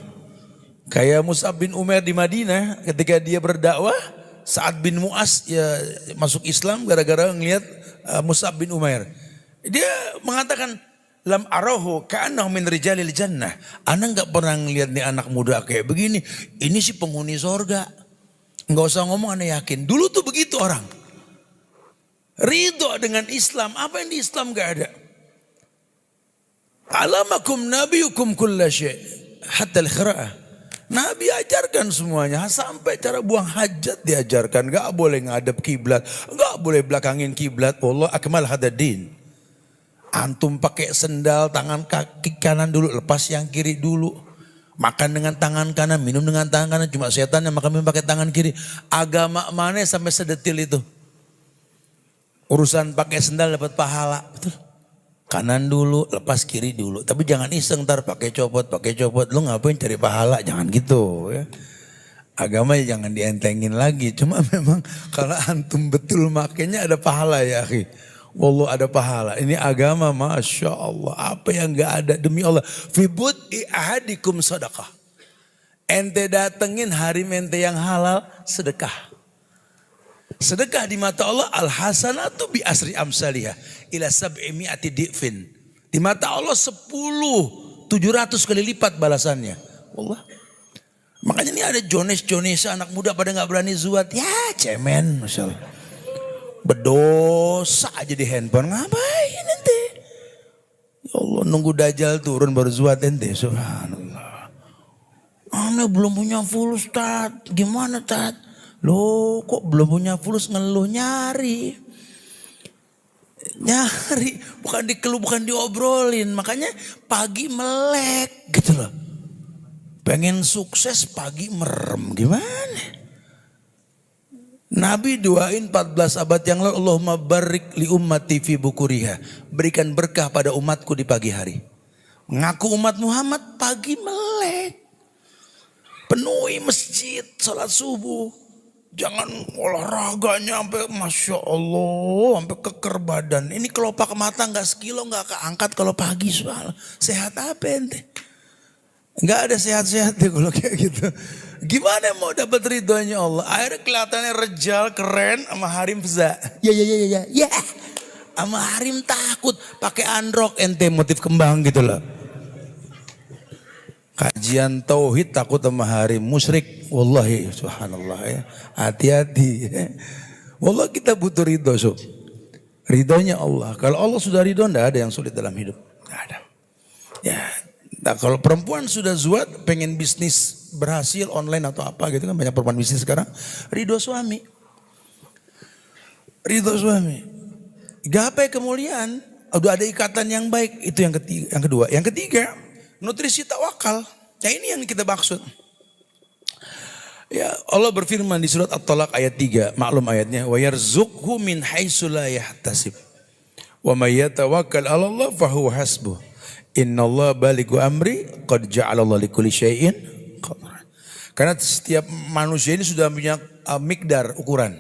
Kayak Mus'ab bin Umair di Madinah ketika dia berdakwah, Sa'ad bin Mu'az ya masuk Islam gara-gara ngelihat Mus'ab bin Umair. Dia mengatakan, lam arahu ka'annahu min rijalil jannah. Ana enggak pernah ngelihat nih anak muda kayak begini. Ini sih penghuni sorga. Enggak usah ngomong, ana yakin. Dulu tuh begitu orang. Ridho dengan Islam. Apa yang di Islam enggak ada? Alamakum nabiyukum kulla syai' hatta al-khira'ah. Nabi ajarkan semuanya, sampai cara buang hajat diajarkan. Enggak boleh ngadep kiblat, enggak boleh belakangin kiblat. Allah akmal hadadin. Antum pakai sendal tangan kaki kanan dulu, lepas yang kiri dulu. Makan dengan tangan kanan, minum dengan tangan kanan. Cuma setan yang makan minum pakai tangan kiri. Agama mana sampai sedetil itu? Urusan pakai sendal dapat pahala, betul? Kanan dulu, lepas kiri dulu. Tapi jangan iseng ntar pakai copot. Lu ngapain cari pahala? Jangan gitu ya. Agama ya jangan dientengin lagi. Cuma memang kalau antum betul makanya ada pahala ya akhi. Wallah ada pahala. Ini agama Masya Allah. Apa yang gak ada demi Allah. Fibut i'ahadikum sadaqah. Ente datengin hari mente yang halal, sedekah. Sedekah di mata Allah al-hasanatu bi asri amsalihah ila sab'i mi'ati di'fin. Di mata Allah 700 kali lipat balasannya. Allah. Makanya ini ada Jones anak muda pada gak berani zuat. Ya cemen Masya Allah. Berdosa aja di handphone. Ngapain ente? Ya Allah nunggu Dajjal turun baru zuat ente. Subhanallah. Ane belum punya fulus Tat. Gimana Tat? Loh kok belum punya fulus ngeluh nyari. Nyari. Bukan dikeluh, bukan diobrolin. Makanya pagi melek gitu loh. Pengen sukses pagi merem. Gimana? Nabi doain 14 abad yang lalu. Allahumma barik li ummati fi bukuriha. Berikan berkah pada umatku di pagi hari. Ngaku umat Muhammad pagi melek. Penuhi masjid, salat subuh. Jangan olahraganya sampai Masya Allah, sampai keker badan. Ini kelopak mata gak sekilo gak keangkat kalau pagi soal. Sehat apa ente? Gak ada sehat-sehat deh kalau kayak gitu. Gimana mau dapat ridhonya Allah? Akhirnya kelihatannya rejal, keren sama harim feza. Ya. Sama harim takut. Pakai androk ente motif kembang gitu loh. Kajian tauhid takut sama harim musyrik. Wallahi subhanallah ya. Hati-hati. Wallah kita butuh ridho sob. Ridhonya Allah. Kalau Allah sudah ridho enggak ada yang sulit dalam hidup. Enggak ada. Ya. Nah kalau perempuan sudah zuat pengen bisnis berhasil online atau apa gitu kan. Banyak perempuan bisnis sekarang. Ridho suami. Ridho suami. Gapai kemuliaan. Udah ada ikatan yang baik. Itu yang ketiga, yang kedua. Yang ketiga. Nutrisi tawakal. Nah ini yang kita maksud. Ya Allah berfirman di surat At-Talaq ayat 3. Maklum ayatnya. Wa yarzuqhu min haitsu la yahtasib. Wa may yatawakkal 'ala Allah fahuwa hasbuh. Innallaha balighu amri qad ja'alallahu likulli syai'in qadar. Karena setiap manusia ini sudah punya mikdar ukuran.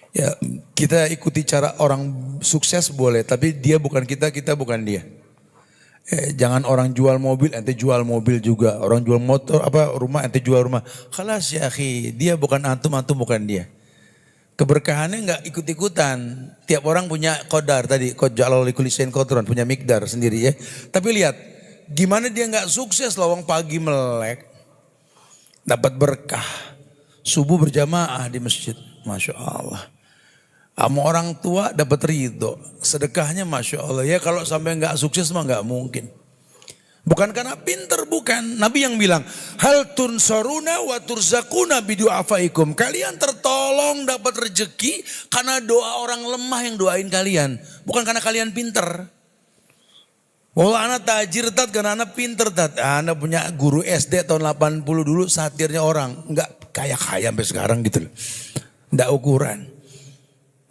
Ya, kita ikuti cara orang sukses boleh, tapi dia bukan kita, kita bukan dia. Jangan orang jual mobil, ente jual mobil juga. Orang jual motor, rumah, ente jual rumah. Khalas ya akhi, dia bukan antum, antum bukan dia. Keberkahannya enggak ikut-ikutan. Tiap orang punya qadar tadi, qad ja'ala likulli syai'in qadran, punya mikdar sendiri ya. Tapi lihat, gimana dia enggak sukses lawang pagi melek. Dapat berkah. Subuh berjamaah di masjid. Masya Allah. Sama orang tua dapat ridho. Sedekahnya Masya Allah. Ya kalau sampai enggak sukses mah enggak mungkin. Bukan karena pinter, bukan. Nabi yang bilang, hal tunsaruna wa turzakuna bidu'afaikum. Kalian tertolong dapat rezeki karena doa orang lemah yang doain kalian. Bukan karena kalian pinter. Wallah anak tajir tat karena anak pinter tat. Anak punya guru SD tahun 80 dulu satirnya orang. Enggak kaya-kaya sampai sekarang gitu loh. Enggak ukuran.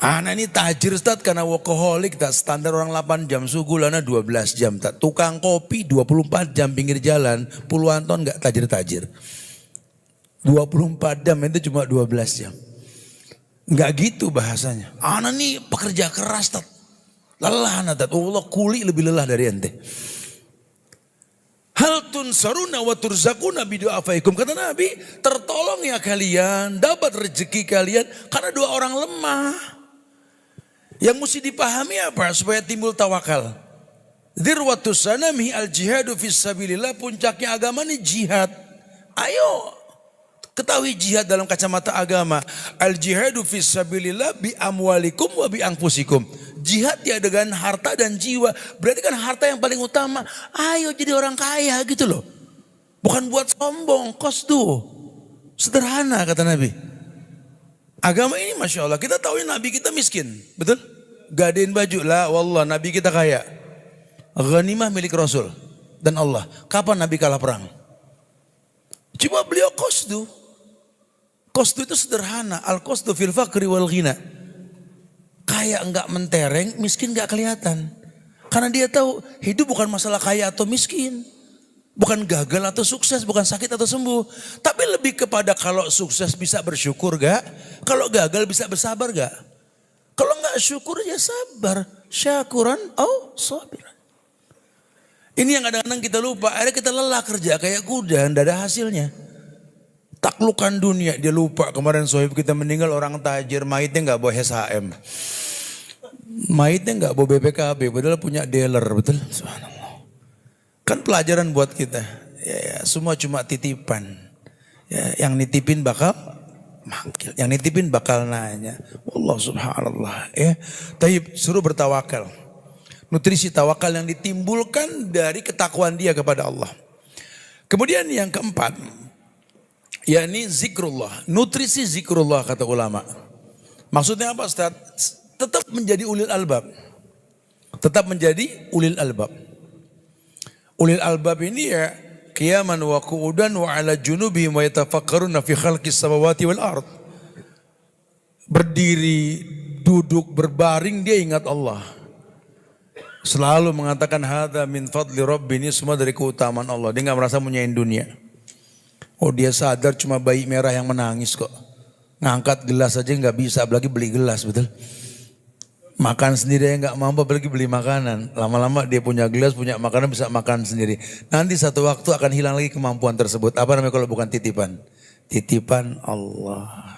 Anak ini tajir tat karena workaholic tat. Standar orang 8 jam suku lana 12 jam tat. Tukang kopi 24 jam pinggir jalan. Puluhan tahun enggak tajir-tajir. 24 jam itu cuma 12 jam. Enggak gitu bahasanya. Anak ini pekerja keras tat. Lelah anak tat. Allah kuli lebih lelah dari ente. Hal tunsaruna wa turzakuna bidu'afaikum. Kata Nabi, tertolong ya kalian, dapat rezeki kalian karena doa orang lemah. Yang mesti dipahami apa? Supaya timbul tawakal. Dirwatus sanami al-jihadu fisabilillah, puncaknya agama ini jihad. Ayo ketahui jihad dalam kacamata agama. Al-jihadu fisabilillah bi amwalikum wa bi anfusikum. Jihad ya dengan harta dan jiwa. Berarti kan harta yang paling utama. Ayo jadi orang kaya gitu loh. Bukan buat sombong, kosdu. Sederhana kata Nabi. Agama ini Masya Allah. Kita tahu Nabi kita miskin. Betul? Gadein baju lah. Wallah Nabi kita kaya. Ghanimah milik Rasul. Dan Allah. Kapan Nabi kalah perang? Cuma beliau kosdu. Kosdu itu sederhana. Al-kosdu fil fakri wal ghina. Kaya enggak mentereng, miskin enggak kelihatan. Karena dia tahu hidup bukan masalah kaya atau miskin. Bukan gagal atau sukses, bukan sakit atau sembuh. Tapi lebih kepada kalau sukses bisa bersyukur gak? Kalau gagal bisa bersabar gak? Kalau enggak syukur ya sabar. Syakuran au sabiran. Ini yang kadang-kadang kita lupa. Akhirnya kita lelah kerja kayak kuda, enggak ada hasilnya. Taklukan dunia, dia lupa kemarin sohib kita meninggal orang tajir, mayitnya enggak bawa SHM. Mayitnya enggak bawa BPKB, padahal punya dealer, betul? Subhanallah. Kan pelajaran buat kita. Ya, semua cuma titipan. Ya, yang nitipin bakal manggil, yang nitipin bakal nanya. Allah subhanallah. Ya, tapi suruh bertawakal. Nutrisi tawakal yang ditimbulkan dari ketakwaan dia kepada Allah. Kemudian yang keempat, yakni zikrullah. Nutrisi zikrullah kata ulama. Maksudnya apa Ustaz? Tetap menjadi ulil albab. Tetap menjadi ulil albab. Ulil albab ini ya qiyaman wa qu'udan wa ala junubihim wa yatafakkaruna fi khalqis samawati wal ard. Berdiri, duduk, berbaring dia ingat Allah. Selalu mengatakan hadza min fadli rabbi, ini semua dari keutamaan Allah. Dia enggak merasa punyain dunia. Oh dia sadar cuma bayi merah yang menangis kok. Ngangkat gelas aja nggak bisa, apalagi beli gelas, betul? Makan sendiri aja nggak mampu, apalagi beli makanan. Lama-lama dia punya gelas, punya makanan, bisa makan sendiri. Nanti satu waktu akan hilang lagi kemampuan tersebut. Apa namanya kalau bukan titipan? Titipan Allah.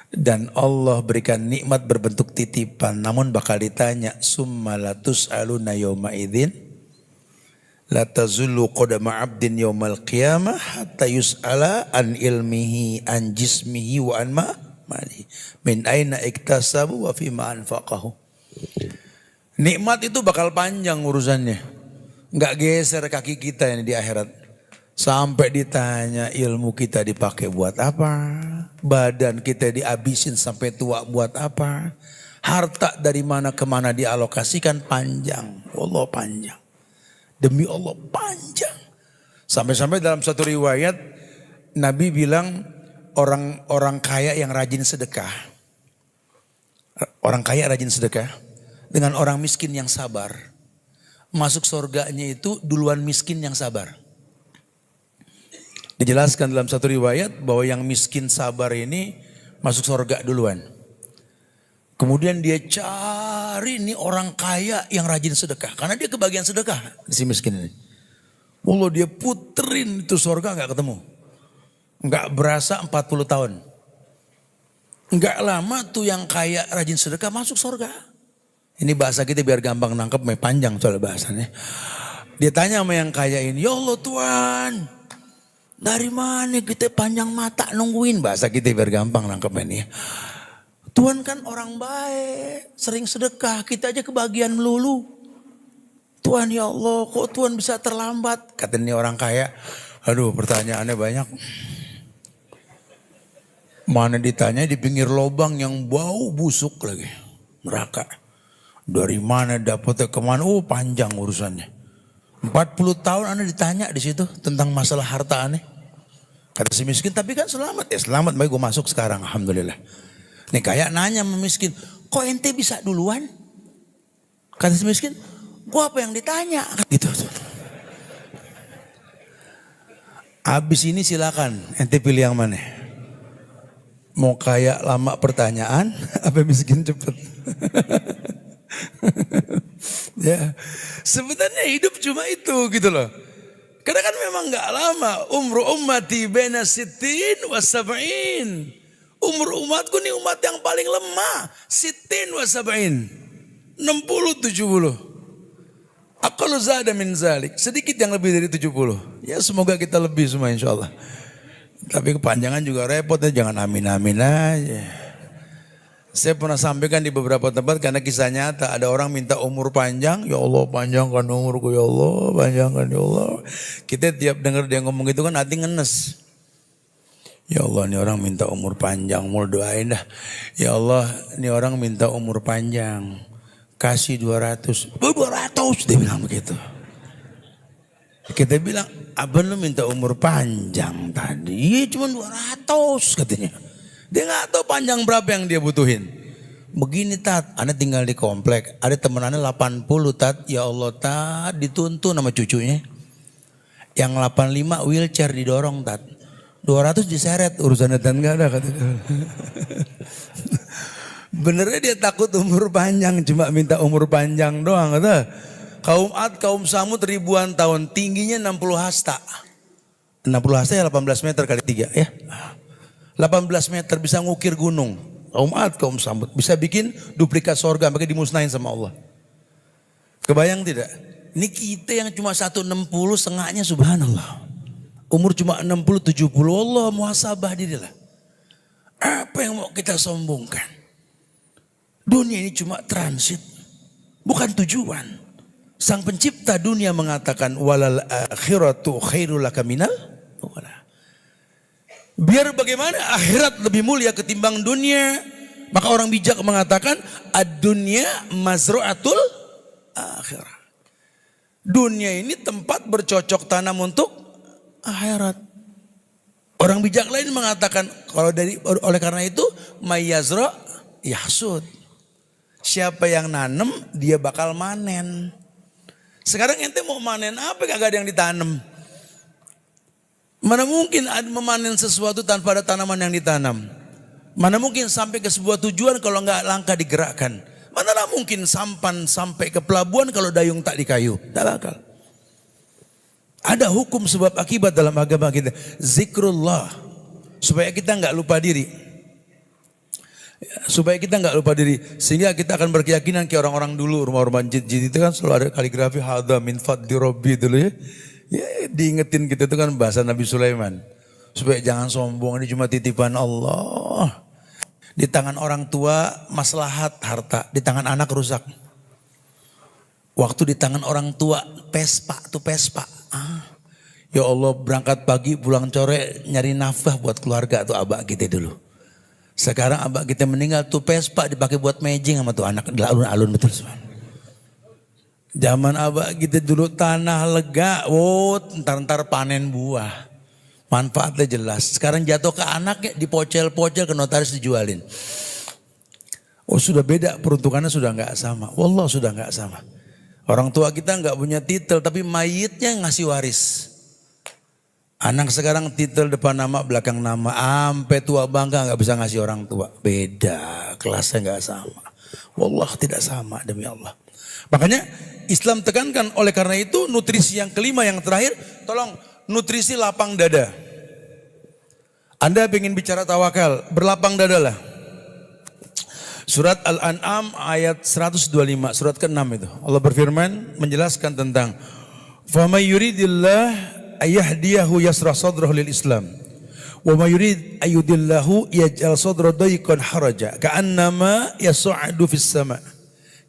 Dan Allah berikan nikmat berbentuk titipan. Namun bakal ditanya, summa latus'aluna yawma idzin. La tazullu qadama 'abdin yaumal qiyamah hatta yus'ala an ilmihi an jismihi wa an mali min aina iktasabu wa fima anfaqahu. Nikmat itu bakal panjang urusannya. Enggak geser kaki kita yang di akhirat. Sampai ditanya ilmu kita dipakai buat apa? Badan kita dihabisin sampai tua buat apa? Harta dari mana ke mana dialokasikan panjang. Allah panjang. Demi Allah panjang. Sampai-sampai dalam satu riwayat Nabi bilang orang kaya yang rajin sedekah. Orang kaya rajin sedekah dengan orang miskin yang sabar. Masuk surganya itu duluan miskin yang sabar. Dijelaskan dalam satu riwayat bahwa yang miskin sabar ini masuk surga duluan. Kemudian dia cari nih orang kaya yang rajin sedekah. Karena dia kebagian sedekah si miskin ini. Allah dia puterin itu surga gak ketemu. Gak berasa 40 tahun. Gak lama tuh yang kaya rajin sedekah masuk surga. Ini bahasa kita biar gampang nangkep, panjang soal bahasanya. Dia tanya sama yang kaya ini, ya Allah Tuhan, dari mana kita panjang mata nungguin? Bahasa kita biar gampang nangkep ini. Tuhan kan orang baik, sering sedekah, kita aja kebagian melulu. Tuhan ya Allah, kok Tuhan bisa terlambat? Kata ini orang kaya, aduh pertanyaannya banyak. Mana ditanya di pinggir lubang yang bau busuk lagi, neraka. Dari mana dapatnya kemana? Oh panjang urusannya. 40 tahun Anda ditanya di situ tentang masalah harta aneh. Kata si miskin, tapi kan selamat. Ya selamat, baik gue masuk sekarang, alhamdulillah. Nih kayak nanya sama miskin, kok ente bisa duluan? Kata si miskin, gue apa yang ditanya? Gitu. Abis ini silakan, ente pilih yang mana? Mau kayak lama pertanyaan, apa miskin cepet? Ya, sebenarnya hidup cuma itu gitu loh. Karena kan memang gak lama. Umru ummati baina sittin wa sab'in. Umur umatku nih umat yang paling lemah. Sittin wa sab'in. 60-70. Aqallu zada min zalik. Sedikit yang lebih dari 70. Ya semoga kita lebih semua insya Allah. Tapi kepanjangan juga repot ya. Jangan amin-amin aja. Saya pernah sampaikan di beberapa tempat karena kisah nyata. Ada orang minta umur panjang. Ya Allah panjangkan umurku ya Allah. Panjangkan ya Allah. Kita tiap dengar dia ngomong gitu kan hati ngenes. Ya Allah ini orang minta umur panjang. Mau doain dah. Ya Allah ini orang minta umur panjang. Kasih 200. 200 dia bilang begitu. Kita bilang abang lu minta umur panjang tadi. Iya cuma 200 katanya. Dia gak tahu panjang berapa yang dia butuhin. Begini Tat, Anda tinggal di komplek. Ada teman Anda 80 Tat. Ya Allah Tat, dituntun sama cucunya. Yang 85 wheelchair didorong Tat. 200 diseret, urusan Tat gak ada katanya. Benernya dia takut umur panjang. Cuma minta umur panjang doang kata. Kaum Ad, kaum Samud ribuan tahun. Tingginya 60 hasta. 60 hasta ya 18 meter kali 3 ya. 18 meter bisa ngukir gunung. Kaum Ad, kaum Samud. Bisa bikin duplikat sorga. Makanya dimusnahin sama Allah. Kebayang tidak? Ini kita yang cuma 160 setengahnya subhanallah. Umur cuma 60-70. Allah muhasabah dirilah. Apa yang mau kita sombongkan? Dunia ini cuma transit. Bukan tujuan. Sang pencipta dunia mengatakan. Walal akhiratu khairul laka minal wala. Biar bagaimana akhirat lebih mulia ketimbang dunia. Maka orang bijak mengatakan ad-dunya mazru'atul akhirah. Dunia ini tempat bercocok tanam untuk akhirat. Orang bijak lain mengatakan oleh karena itu mayyazra yahsud. Siapa yang nanem dia bakal manen. Sekarang ente mau manen apa kagak ada yang ditanam. Mana mungkin memanen sesuatu tanpa ada tanaman yang ditanam. Mana mungkin sampai ke sebuah tujuan kalau nggak langkah digerakkan. Manalah mungkin sampan sampai ke pelabuhan kalau dayung tak di kayu. Tak bakal. Ada hukum sebab akibat dalam agama kita. Zikrullah. Supaya kita nggak lupa diri. Supaya kita nggak lupa diri. Sehingga kita akan berkeyakinan kayak orang-orang dulu. Rumah-rumah jid-jid itu kan selalu ada kaligrafi. Hadha min fadli rabbi dulu ya. Ya diingetin kita itu kan bahasa Nabi Sulaiman. Supaya jangan sombong, ini cuma titipan Allah. Di tangan orang tua maslahat harta, di tangan anak rusak. Waktu di tangan orang tua pespa tuh pespa. Ya Allah berangkat pagi pulang sore nyari nafkah buat keluarga tuh abah kita dulu. Sekarang abah kita meninggal tuh pespa dipakai buat mejing sama tuh anak alun-alun betul semua. Zaman abah kita dulu tanah lega, ntar panen buah. Manfaatnya jelas. Sekarang jatuh ke anaknya, dipocel-pocel ke notaris dijualin. Oh sudah beda, peruntukannya sudah nggak sama. Wallah sudah nggak sama. Orang tua kita nggak punya titel, tapi mayitnya ngasih waris. Anak sekarang titel depan nama, belakang nama. Sampai tua bangga nggak bisa ngasih orang tua. Beda, kelasnya nggak sama. Wallah tidak sama demi Allah. Makanya Islam tekankan oleh karena itu nutrisi yang kelima yang terakhir. Tolong nutrisi lapang dada. Anda ingin bicara tawakal, berlapang dadalah. Surat Al-An'am ayat 125, surat ke-6 itu. Allah berfirman menjelaskan tentang فَمَنْ يُرِيدِ اللَّهِ أَيَهْدِيَهُ يَسْرَ صَدْرَهُ لِلْإِسْلَامِ وَمَنْ يُرِيدْ أَيُّدِلَّهُ يَجْعَلْ صَدْرَهُ ضَيِّقًا حَرَجًا كَأَنَّمَا يَصَعَّدُ فِي السَّمَاءِ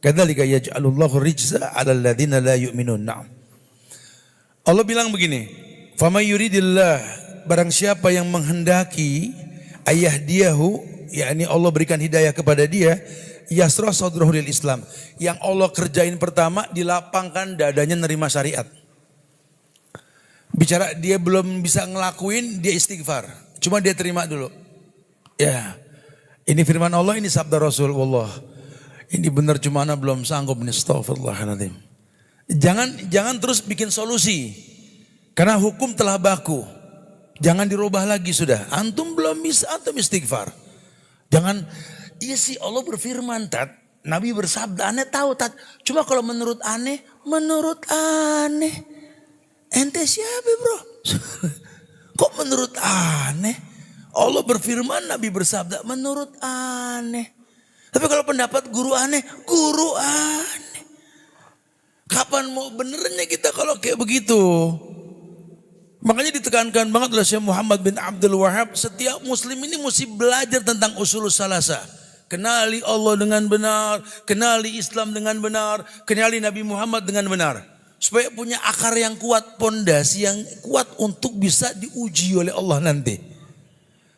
Kadzalika yaj'alullahu rijza 'alal ladzina la yu'minun. Na'am. Allah bilang begini, "Faman yuridillah," barang siapa yang menghendaki ayahdiyahu, yakni Allah berikan hidayah kepada dia, yasrah sadrahu lil Islam. Yang Allah kerjain pertama, dilapangkan dadanya nerima syariat. Bicara dia belum bisa ngelakuin, dia istighfar. Cuma dia terima dulu. Ya, ini firman Allah, ini sabda Rasul. Wallah, ini benar, cuma ana belum sanggup. Astagfirullahaladzim. Jangan terus bikin solusi. Karena hukum telah baku. Jangan dirubah lagi sudah. Antum belum bisa, antum istighfar. Jangan, iya sih Allah berfirman, Tat. Nabi bersabda, aneh tahu, Tat. Cuma kalau menurut aneh. Ente siapa, bro? Kok menurut aneh? Allah berfirman, Nabi bersabda, menurut aneh. Tapi kalau pendapat guru aneh. Kapan mau benernya kita kalau kayak begitu? Makanya ditekankan banget oleh Syekh Muhammad bin Abdul Wahab, setiap muslim ini mesti belajar tentang usulus salasa. Kenali Allah dengan benar, kenali Islam dengan benar, kenali Nabi Muhammad dengan benar. Supaya punya akar yang kuat, pondasi yang kuat untuk bisa diuji oleh Allah nanti.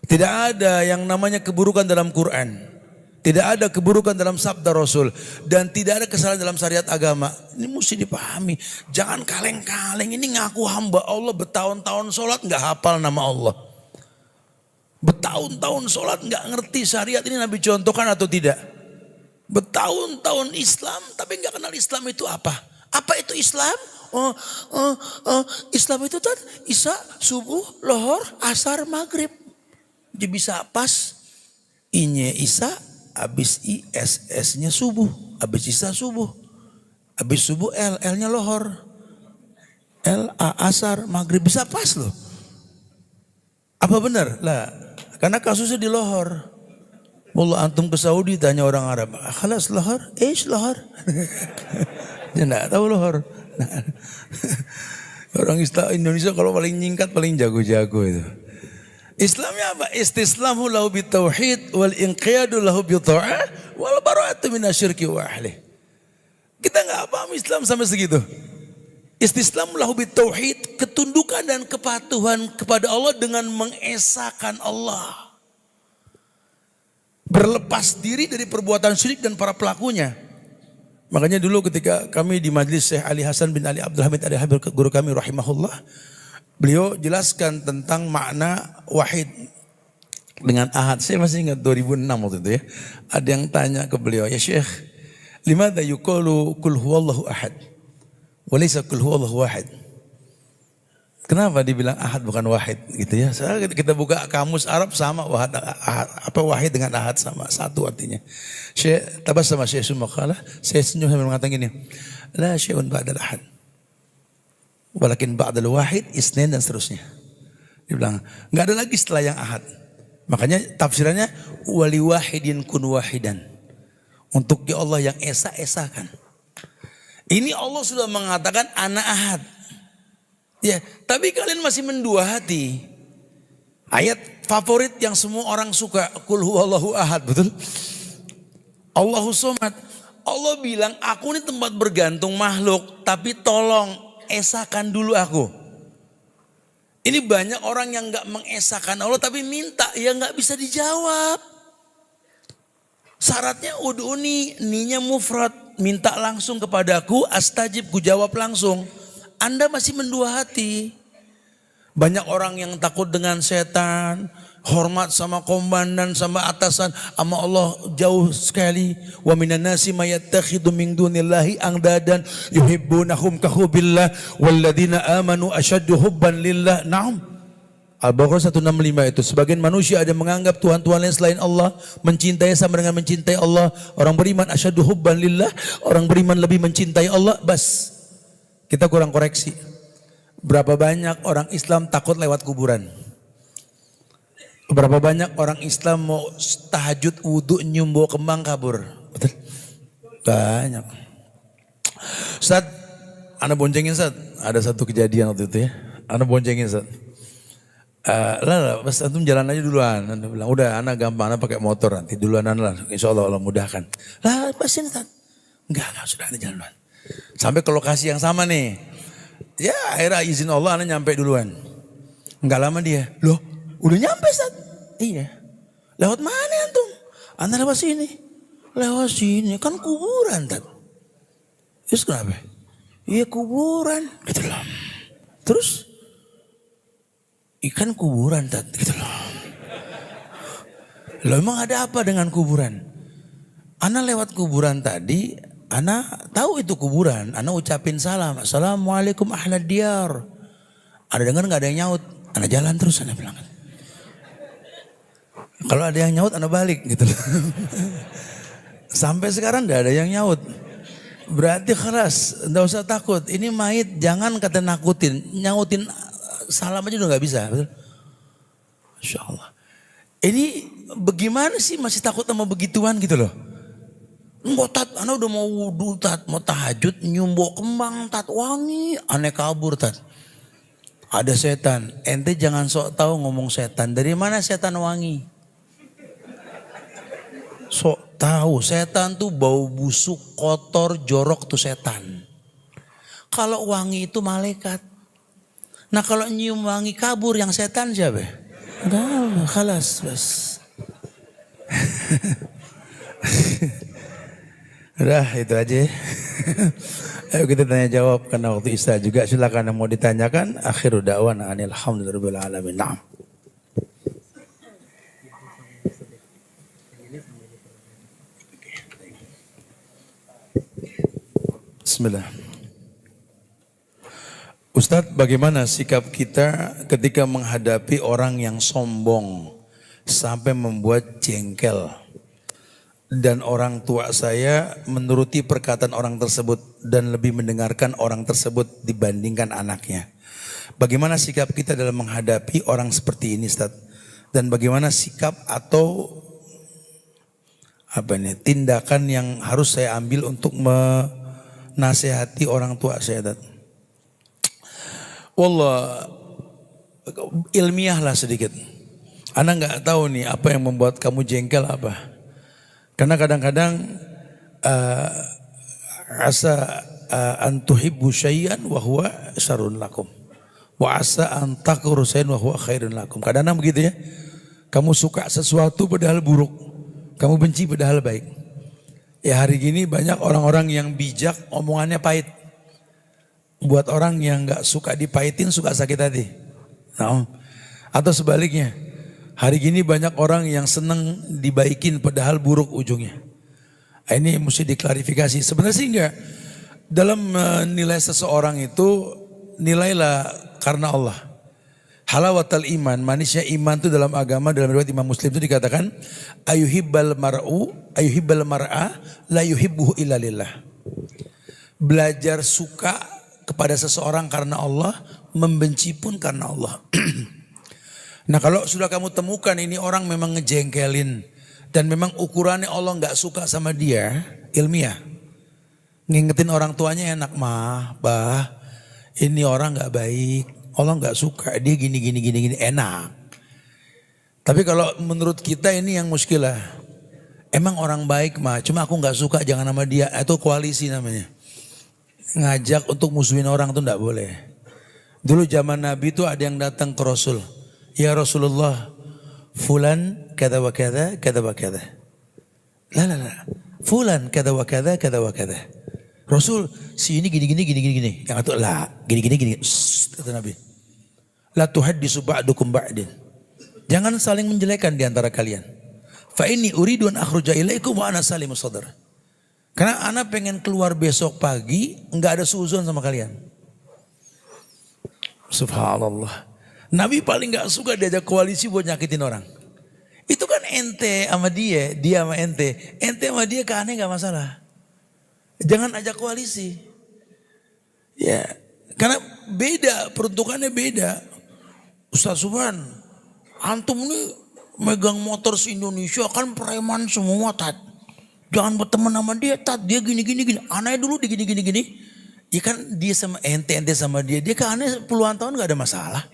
Tidak ada yang namanya keburukan dalam Quran. Tidak ada keburukan dalam sabda Rasul. Dan tidak ada kesalahan dalam syariat agama. Ini mesti dipahami. Jangan kaleng-kaleng. Ini ngaku hamba Allah bertahun-tahun sholat gak hafal nama Allah. Bertahun-tahun sholat gak ngerti syariat ini Nabi contohkan atau tidak. Bertahun-tahun Islam tapi gak kenal Islam itu apa. Apa itu Islam? Islam itu kan Isya, subuh, lohor, asar, maghrib. Jadi bisa pas. I-nya Isya. Habis ISS-nya subuh, habis Isya subuh, habis subuh L-nya lohor, L-A asar, maghrib, bisa pas loh. Apa benar? Lah, karena kasusnya di lohor. Wallah antum ke Saudi tanya orang Arab, khalas lohor, lohor. Dia enggak tahu lohor. Nah, orang Indonesia kalau paling nyingkat paling jago-jago itu. Islamnya apa? Istislamu lahu bitauhid wal inqiyadu lahu bita'ah wal bara'atu minasyirki wa ahli. Kita enggak paham Islam sampai segitu. Istislamu lahu bitauhid, ketundukan dan kepatuhan kepada Allah dengan mengesahkan Allah. Berlepas diri dari perbuatan syirik dan para pelakunya. Makanya dulu ketika kami di majlis Syekh Ali Hasan bin Ali Abdul Hamid Al-Habib, guru kami rahimahullah, beliau jelaskan tentang makna wahid dengan ahad. Saya masih ingat 2006 waktu itu ya. Ada yang tanya ke beliau, ya Syekh, limadha yuqalu kul huwallahu ahad walaysa kul huwallahu wahid? Kenapa dibilang ahad bukan wahid gitu ya? Soalnya kita buka kamus Arab sama wahid, ahad, apa wahid dengan ahad sama, satu artinya. Syekh tabassama Syekh Sumakala, saya senyum sambil mengatakan gini, la syai'un ba'dal ahad. Walakin ba'dal wahid, isnin dan seterusnya. Dia bilang, enggak ada lagi setelah yang ahad. Makanya tafsirannya wali wahidin kun wahidan. Untuk ya Allah yang esa-esakan. Ini Allah sudah mengatakan ana ahad. Ya, tapi kalian masih mendua hati. Ayat favorit yang semua orang suka, kul huwallahu ahad, betul? Allahu somad. Allah bilang, aku ini tempat bergantung makhluk, tapi tolong esakan dulu aku. Ini banyak orang yang gak mengesahkan Allah tapi minta, ya gak bisa dijawab. Syaratnya ud'uni, ninya mufrad, minta langsung kepadaku, astajib, ku jawab langsung. Anda masih mendua hati. Banyak orang yang takut dengan setan, hormat sama komandan, sama atasan, sama Allah jauh sekali. Wa minan nasi mayattakhidhu min dunillahi angdadan yuhibbunahum ka hubbillah walladzina amanu asyaddu hubban lillah. Naam. Al-Baqarah 165 itu. Sebagian manusia ada menganggap Tuhan-Tuhan lain selain Allah, mencintai sama dengan mencintai Allah. Orang beriman asyaddu hubban lillah, orang beriman lebih mencintai Allah. Bas. Kita kurang koreksi. Berapa banyak orang Islam takut lewat kuburan? Berapa banyak orang Islam mau tahajud wudhu nyium bau kembang kabur? Betul? Banyak. Ustaz, ana boncengin Ustaz. Ada satu kejadian waktu itu ya. Ana boncengin Ustaz. Lah, pas antum jalan aja duluan. Ana bilang, udah ana gampang, ana pakai motor nanti duluan ana lah. Insyaallah Allah mudahkan. Lah, pasin Ustaz. Enggak, sudah ada jalan. Sampai ke lokasi yang sama nih. Ya akhirnya izin Allah anak nyampe duluan. Enggak lama dia. Loh udah nyampe Ustaz? Iya. Lewat mana antum? Anda lewat sini. Lewat sini kan kuburan Tat. Terus kenapa? Iya kuburan. Gitu loh. Terus ikan kuburan Tat. Gitu loh. Loh emang ada apa dengan kuburan? Ana lewat kuburan tadi, Ana tahu itu kuburan. Ana ucapin salam. Assalamualaikum ahlad diyar. Ada dengar nggak ada yang nyaut? Ana jalan terus, Ana bilang. Kalau ada yang nyaut, Ana balik gitu loh. Sampai sekarang nggak ada yang nyaut. Berarti keras, nggak usah takut. Ini mayit jangan kata nakutin, nyautin salam aja udah nggak bisa. Betul? Masya Allah. Ini bagaimana sih masih takut sama begituan gitu loh. Enggak Tat, Ana udah mau wudu Tat, mau tahajud, nyumbok kembang Tat, wangi, aneh kabur Tat. Ada setan, ente jangan sok tahu ngomong setan. Dari mana setan wangi? Sok tahu, setan tuh bau busuk, kotor, jorok tuh setan. Kalau wangi itu malaikat. Nah kalau nyium wangi kabur yang setan siapa? Enggak, khalas, bas. Udah itu aja. Ayo kita tanya jawab karena waktu Isya juga. Silakan yang mau ditanyakan. Akhiru da'wana alhamdulillahirabbil alamin. Naam. Bismillah. Ustadz, bagaimana sikap kita ketika menghadapi orang yang sombong sampai membuat jengkel? Dan orang tua saya menuruti perkataan orang tersebut dan lebih mendengarkan orang tersebut dibandingkan anaknya. Bagaimana sikap kita dalam menghadapi orang seperti ini, Ustaz? Dan bagaimana sikap atau tindakan yang harus saya ambil untuk menasehati orang tua saya, Ustaz? Wallah, ilmiah lah sedikit. Ana nggak tahu nih apa yang membuat kamu jengkel apa. Karena kadang-kadang asa antuhibbu syai'an wa huwa syarrun lakum. Wa asa an takrahu syai'an wa huwa khairun lakum. Kadang-kadang begitu ya. Kamu suka sesuatu padahal buruk. Kamu benci padahal baik. Ya hari gini banyak orang-orang yang bijak omongannya pahit. Buat orang yang gak suka dipahitin suka sakit hati. Nah, atau sebaliknya. Hari gini banyak orang yang senang dibaikin padahal buruk ujungnya. Ini mesti diklarifikasi. Sebenarnya sih enggak. Dalam menilai seseorang itu nilailah karena Allah. Halawatul iman, manisnya iman itu dalam agama, dalam riwayat Imam Muslim itu dikatakan ayuhibbal mar'a la yuhibbuhu illa lillah. Belajar suka kepada seseorang karena Allah, membenci pun karena Allah. Nah kalau sudah kamu temukan ini orang memang ngejengkelin dan memang ukurannya Allah nggak suka sama dia, ilmiah. Ngingetin orang tuanya enak mah, bah ini orang nggak baik, Allah nggak suka dia gini enak. Tapi kalau menurut kita ini yang muskilah, emang orang baik mah, cuma aku nggak suka jangan sama dia, itu koalisi namanya. Ngajak untuk musuhin orang tuh nggak boleh. Dulu zaman Nabi itu ada yang datang ke Rasul. Ya Rasulullah, fulan kada wa kada, kada wa kada. La. Fulan kada wa kada, kada wa kada. Rasul, si ini gini. Yang itu la, gini. Kata Nabi. La tuhaddisu ba'dukum ba'din. Jangan saling menjelekkan di antara kalian. Fa inni uridu an akhruja ilaikum wa ana salimus sadr. Karena ana pengen keluar besok pagi, enggak ada suuzon sama kalian. Subhanallah. Nabi paling gak suka diajak koalisi buat nyakitin orang. Itu kan ente sama dia sama ente. Ente sama dia ke aneh gak masalah. Jangan ajak koalisi. Ya, karena beda, peruntukannya beda. Ustaz Subhan, antum ini megang motor se-Indonesia kan preman semua Tat. Jangan berteman sama dia Tat, dia gini. Aneh dulu di gini. Ya kan dia sama ente sama dia ke aneh puluhan tahun gak ada masalah.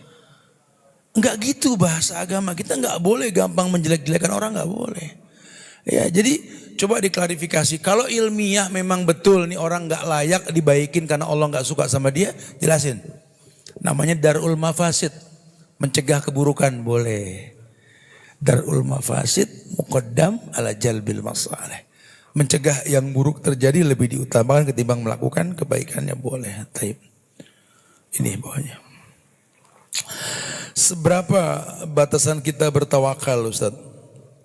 Enggak gitu bahasa agama. Kita enggak boleh gampang menjelek-jelekan orang, enggak boleh. Ya, jadi coba diklarifikasi. Kalau ilmiah memang betul nih orang nggak layak dibaikin karena Allah nggak suka sama dia, jelasin. Namanya darul mafasid, mencegah keburukan boleh. Darul mafasid muqaddam ala jalbil masalih. Mencegah yang buruk terjadi lebih diutamakan ketimbang melakukan kebaikannya boleh. Taib. Ini bawahnya. Seberapa batasan kita bertawakal, Ustaz?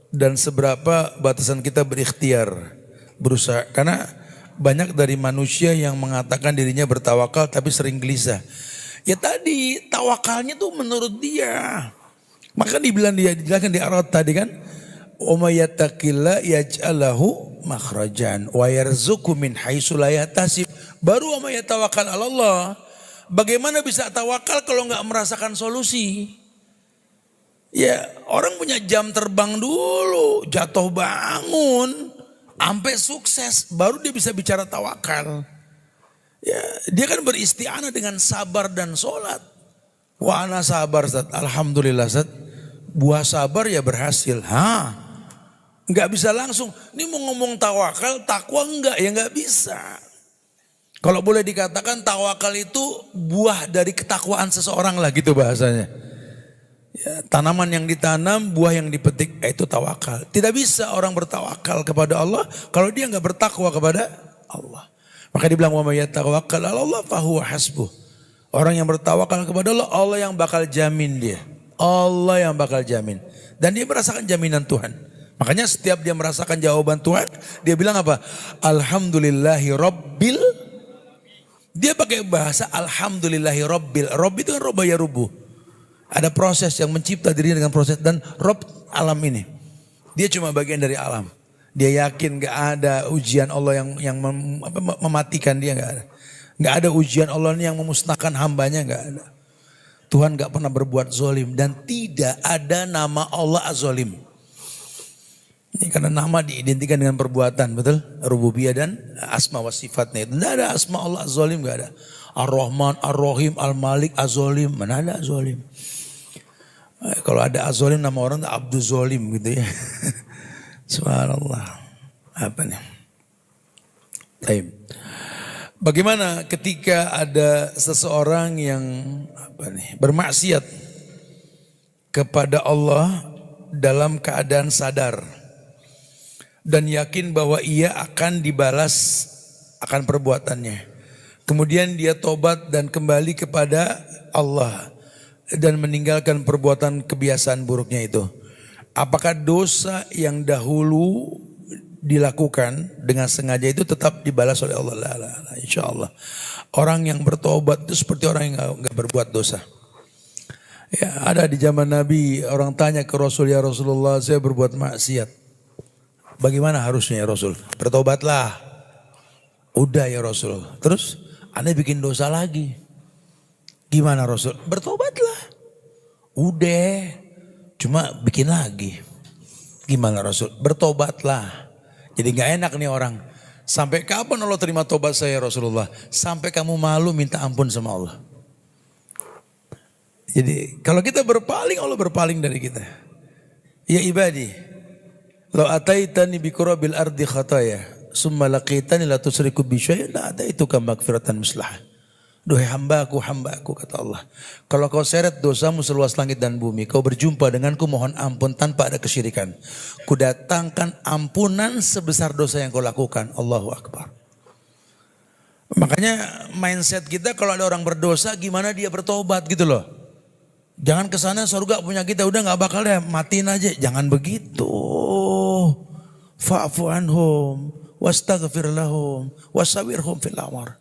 Dan seberapa batasan kita berikhtiar, berusaha? Karena banyak dari manusia yang mengatakan dirinya bertawakal tapi sering gelisah. Ya tadi tawakalnya tuh menurut dia. Maka dijelaskan di Arad tadi kan, "Wa yattaqilla yaj'alahu makhrajan wa yarzuqhu min haitsu la yahtasib." Baru wa yatawakkal 'ala Allah. Bagaimana bisa tawakal kalau nggak merasakan solusi? Ya orang punya jam terbang dulu, jatuh bangun, sampai sukses, baru dia bisa bicara tawakal. Ya, dia kan beristi'anah dengan sabar dan sholat. Wa ana sabar, Ustaz. Alhamdulillah, Ustaz. Buah sabar ya berhasil. Nggak bisa langsung. Ini mau ngomong tawakal, takwa enggak, ya nggak bisa. Kalau boleh dikatakan tawakal itu buah dari ketakwaan seseorang lah gitu bahasanya. Ya, tanaman yang ditanam, buah yang dipetik, itu tawakal. Tidak bisa orang bertawakal kepada Allah kalau dia nggak bertakwa kepada Allah. Maka dibilang wa may yatawakkal 'ala Allah fahuwa hasbuh. Orang yang bertawakal kepada Allah, Allah yang bakal jamin dia. Allah yang bakal jamin. Dan dia merasakan jaminan Tuhan. Makanya setiap dia merasakan jawaban Tuhan, dia bilang apa? Alhamdulillahi Rabbil. Dia pakai bahasa Alhamdulillahi Rabbil. Rabb itu kan roba ya rubuh. Ada proses yang mencipta dirinya dengan proses. Dan Rabb alam ini. Dia cuma bagian dari alam. Dia yakin gak ada ujian Allah yang mematikan dia, gak ada. Gak ada ujian Allah ini yang memusnahkan hambanya, gak ada. Tuhan gak pernah berbuat zolim. Dan tidak ada nama Allah az-zolim. Ini karena nama diidentikan dengan perbuatan, betul? Rububiyah dan asma wa sifatnya. Tidak ada asma Allah az-zolim, gak ada. Ar-Rahman, Ar-Rahim, Al-Malik, Az-Zolim. Mana ada Az-Zolim? Kalau ada Az-Zolim nama orang itu Abdul Zolim gitu ya. Subhanallah. Apa nih? Baik. Bagaimana ketika ada seseorang yang bermaksiat kepada Allah dalam keadaan sadar dan yakin bahwa ia akan dibalas akan perbuatannya. Kemudian dia tobat dan kembali kepada Allah dan meninggalkan perbuatan kebiasaan buruknya itu. Apakah dosa yang dahulu dilakukan dengan sengaja itu tetap dibalas oleh Allah? Insya Allah. Orang yang bertobat itu seperti orang yang nggak berbuat dosa. Ya, ada di zaman Nabi orang tanya ke Rasul, ya Rasulullah saya berbuat maksiat. Bagaimana harusnya ya Rasul? Bertobatlah. Udah ya Rasul. Terus Anda bikin dosa lagi. Gimana Rasul? Bertobatlah. Udah. Cuma bikin lagi. Gimana Rasul? Bertobatlah. Jadi gak enak nih orang. Sampai kapan Allah terima tobat saya Rasulullah? Sampai kamu malu minta ampun sama Allah. Jadi kalau kita berpaling, Allah berpaling dari kita. Ya ibadi. Lau ataitani bikurabil ardi khataya. Summa laqitani la tusriku bisyai. La ataituka magfiratan muslah. Duhai hambaku, kata Allah. Kalau kau seret dosamu seluas langit dan bumi, kau berjumpa denganku mohon ampun tanpa ada kesyirikan. Kudatangkan ampunan sebesar dosa yang kau lakukan. Allahu Akbar. Makanya mindset kita kalau ada orang berdosa gimana dia bertobat gitu loh. Jangan kesana surga punya kita, udah gak bakal deh, matiin aja. Jangan begitu. Fa'fu anhum, wastaghfir lahum, wasawirhum fil amr.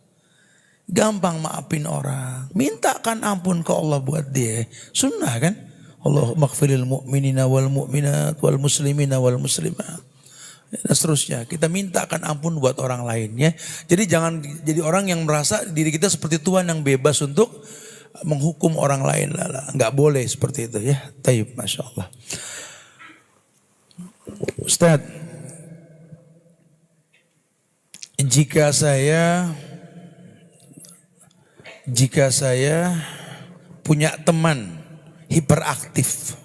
Gampang maafin orang. Mintakan ampun ke Allah buat dia. Sunnah kan? Allahumma ighfirlil mu'minina wal mu'minat wal muslimina wal muslimat. Dan seterusnya. Kita mintakan ampun buat orang lain ya. Jadi jangan jadi orang yang merasa diri kita seperti Tuhan yang bebas untuk menghukum orang lain. Enggak boleh seperti itu ya. Tayyib, Masya Allah. Ustaz, jika saya punya teman hiperaktif,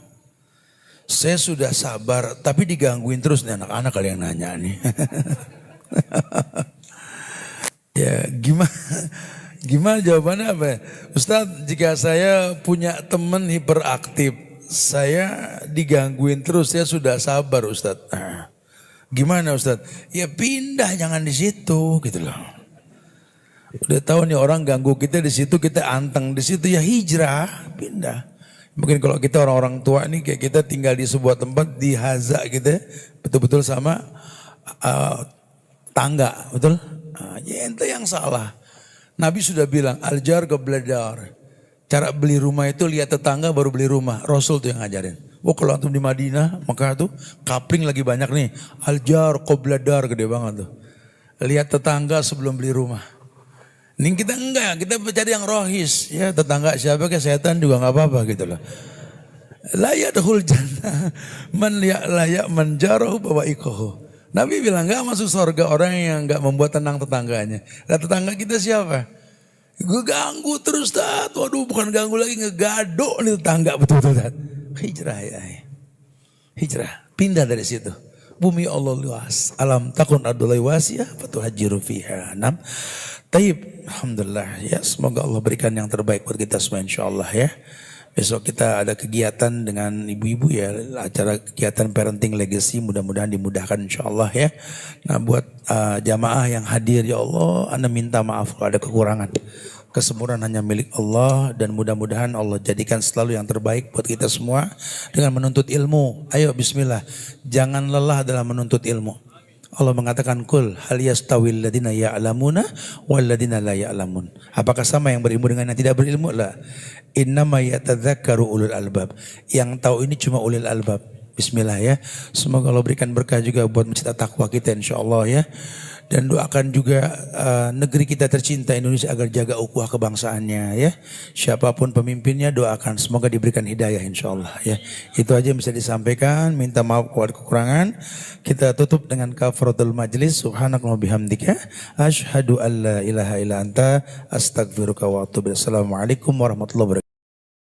saya sudah sabar, tapi digangguin terus nih anak-anak kali yang nanya nih. Ya gimana jawabannya apa? Ustadz, jika saya punya teman hiperaktif, saya digangguin terus, saya sudah sabar Ustadz. Nah, gimana Ustadz? Ya pindah, jangan di situ gitu loh. Udah tahu nih orang ganggu kita di situ, kita anteng di situ, ya hijrah, pindah. Mungkin kalau kita orang-orang tua nih kayak kita tinggal di sebuah tempat di haza gitu ya, betul-betul sama tangga, betul? Ya ente yang salah. Nabi sudah bilang aljar qobladar. Cara beli rumah itu lihat tetangga baru beli rumah. Rasul tuh yang ngajarin. Oh kalau antum di Madinah, maka tuh kapling lagi banyak nih. Aljar qobladar gede banget tuh. Lihat tetangga sebelum beli rumah. Ini kita enggak, kita cari yang rohis. Ya tetangga siapa ke setan juga nggak apa-apa gitu loh. Layadhul jannah man layak menjarahu bawaikohu. Nabi bilang enggak masuk surga orang yang enggak membuat tenang tetangganya. Nah tetangga kita siapa? Gue ganggu terus tat. Waduh bukan ganggu lagi, ngegado nih tetangga betul-betul tat. Hijrah ya. Hijrah, pindah dari situ. Bumi Allah luas. Alam takun ardulai wasiyah fatuhajiru fiha. Nam. Taib, alhamdulillah ya, semoga Allah berikan yang terbaik buat kita semua insyaallah ya. Besok kita ada kegiatan dengan ibu-ibu ya, acara kegiatan parenting legacy, mudah-mudahan dimudahkan insyaallah ya. Nah buat jamaah yang hadir ya Allah, Anda minta maaf kalau ada kekurangan. Kesempurnaan hanya milik Allah dan mudah-mudahan Allah jadikan selalu yang terbaik buat kita semua dengan menuntut ilmu. Ayo bismillah, jangan lelah dalam menuntut ilmu. Allah mengatakan kul hal yastawil ladina ya'lamuna wal ladina la ya'lamun. Apakah sama yang berilmu dengan yang tidak berilmu? La. Innama yatadzakkaru ulul albab. Yang tahu ini cuma ulul albab. Bismillah ya. Semoga Allah berikan berkah juga buat masjid taqwa kita insyaallah ya. Dan doakan juga negeri kita tercinta Indonesia agar jaga ukhuwah kebangsaannya ya. Siapapun pemimpinnya doakan semoga diberikan hidayah insyaallah ya. Itu aja yang bisa disampaikan. Minta maaf kalau ada kekurangan. Kita tutup dengan kafaratul majlis. Subhanakallahumma bihamdika asyhadu an la ilaha illa anta astaghfiruka wa atubu ilaik. Assalamualaikum warahmatullahi wabarakatuh.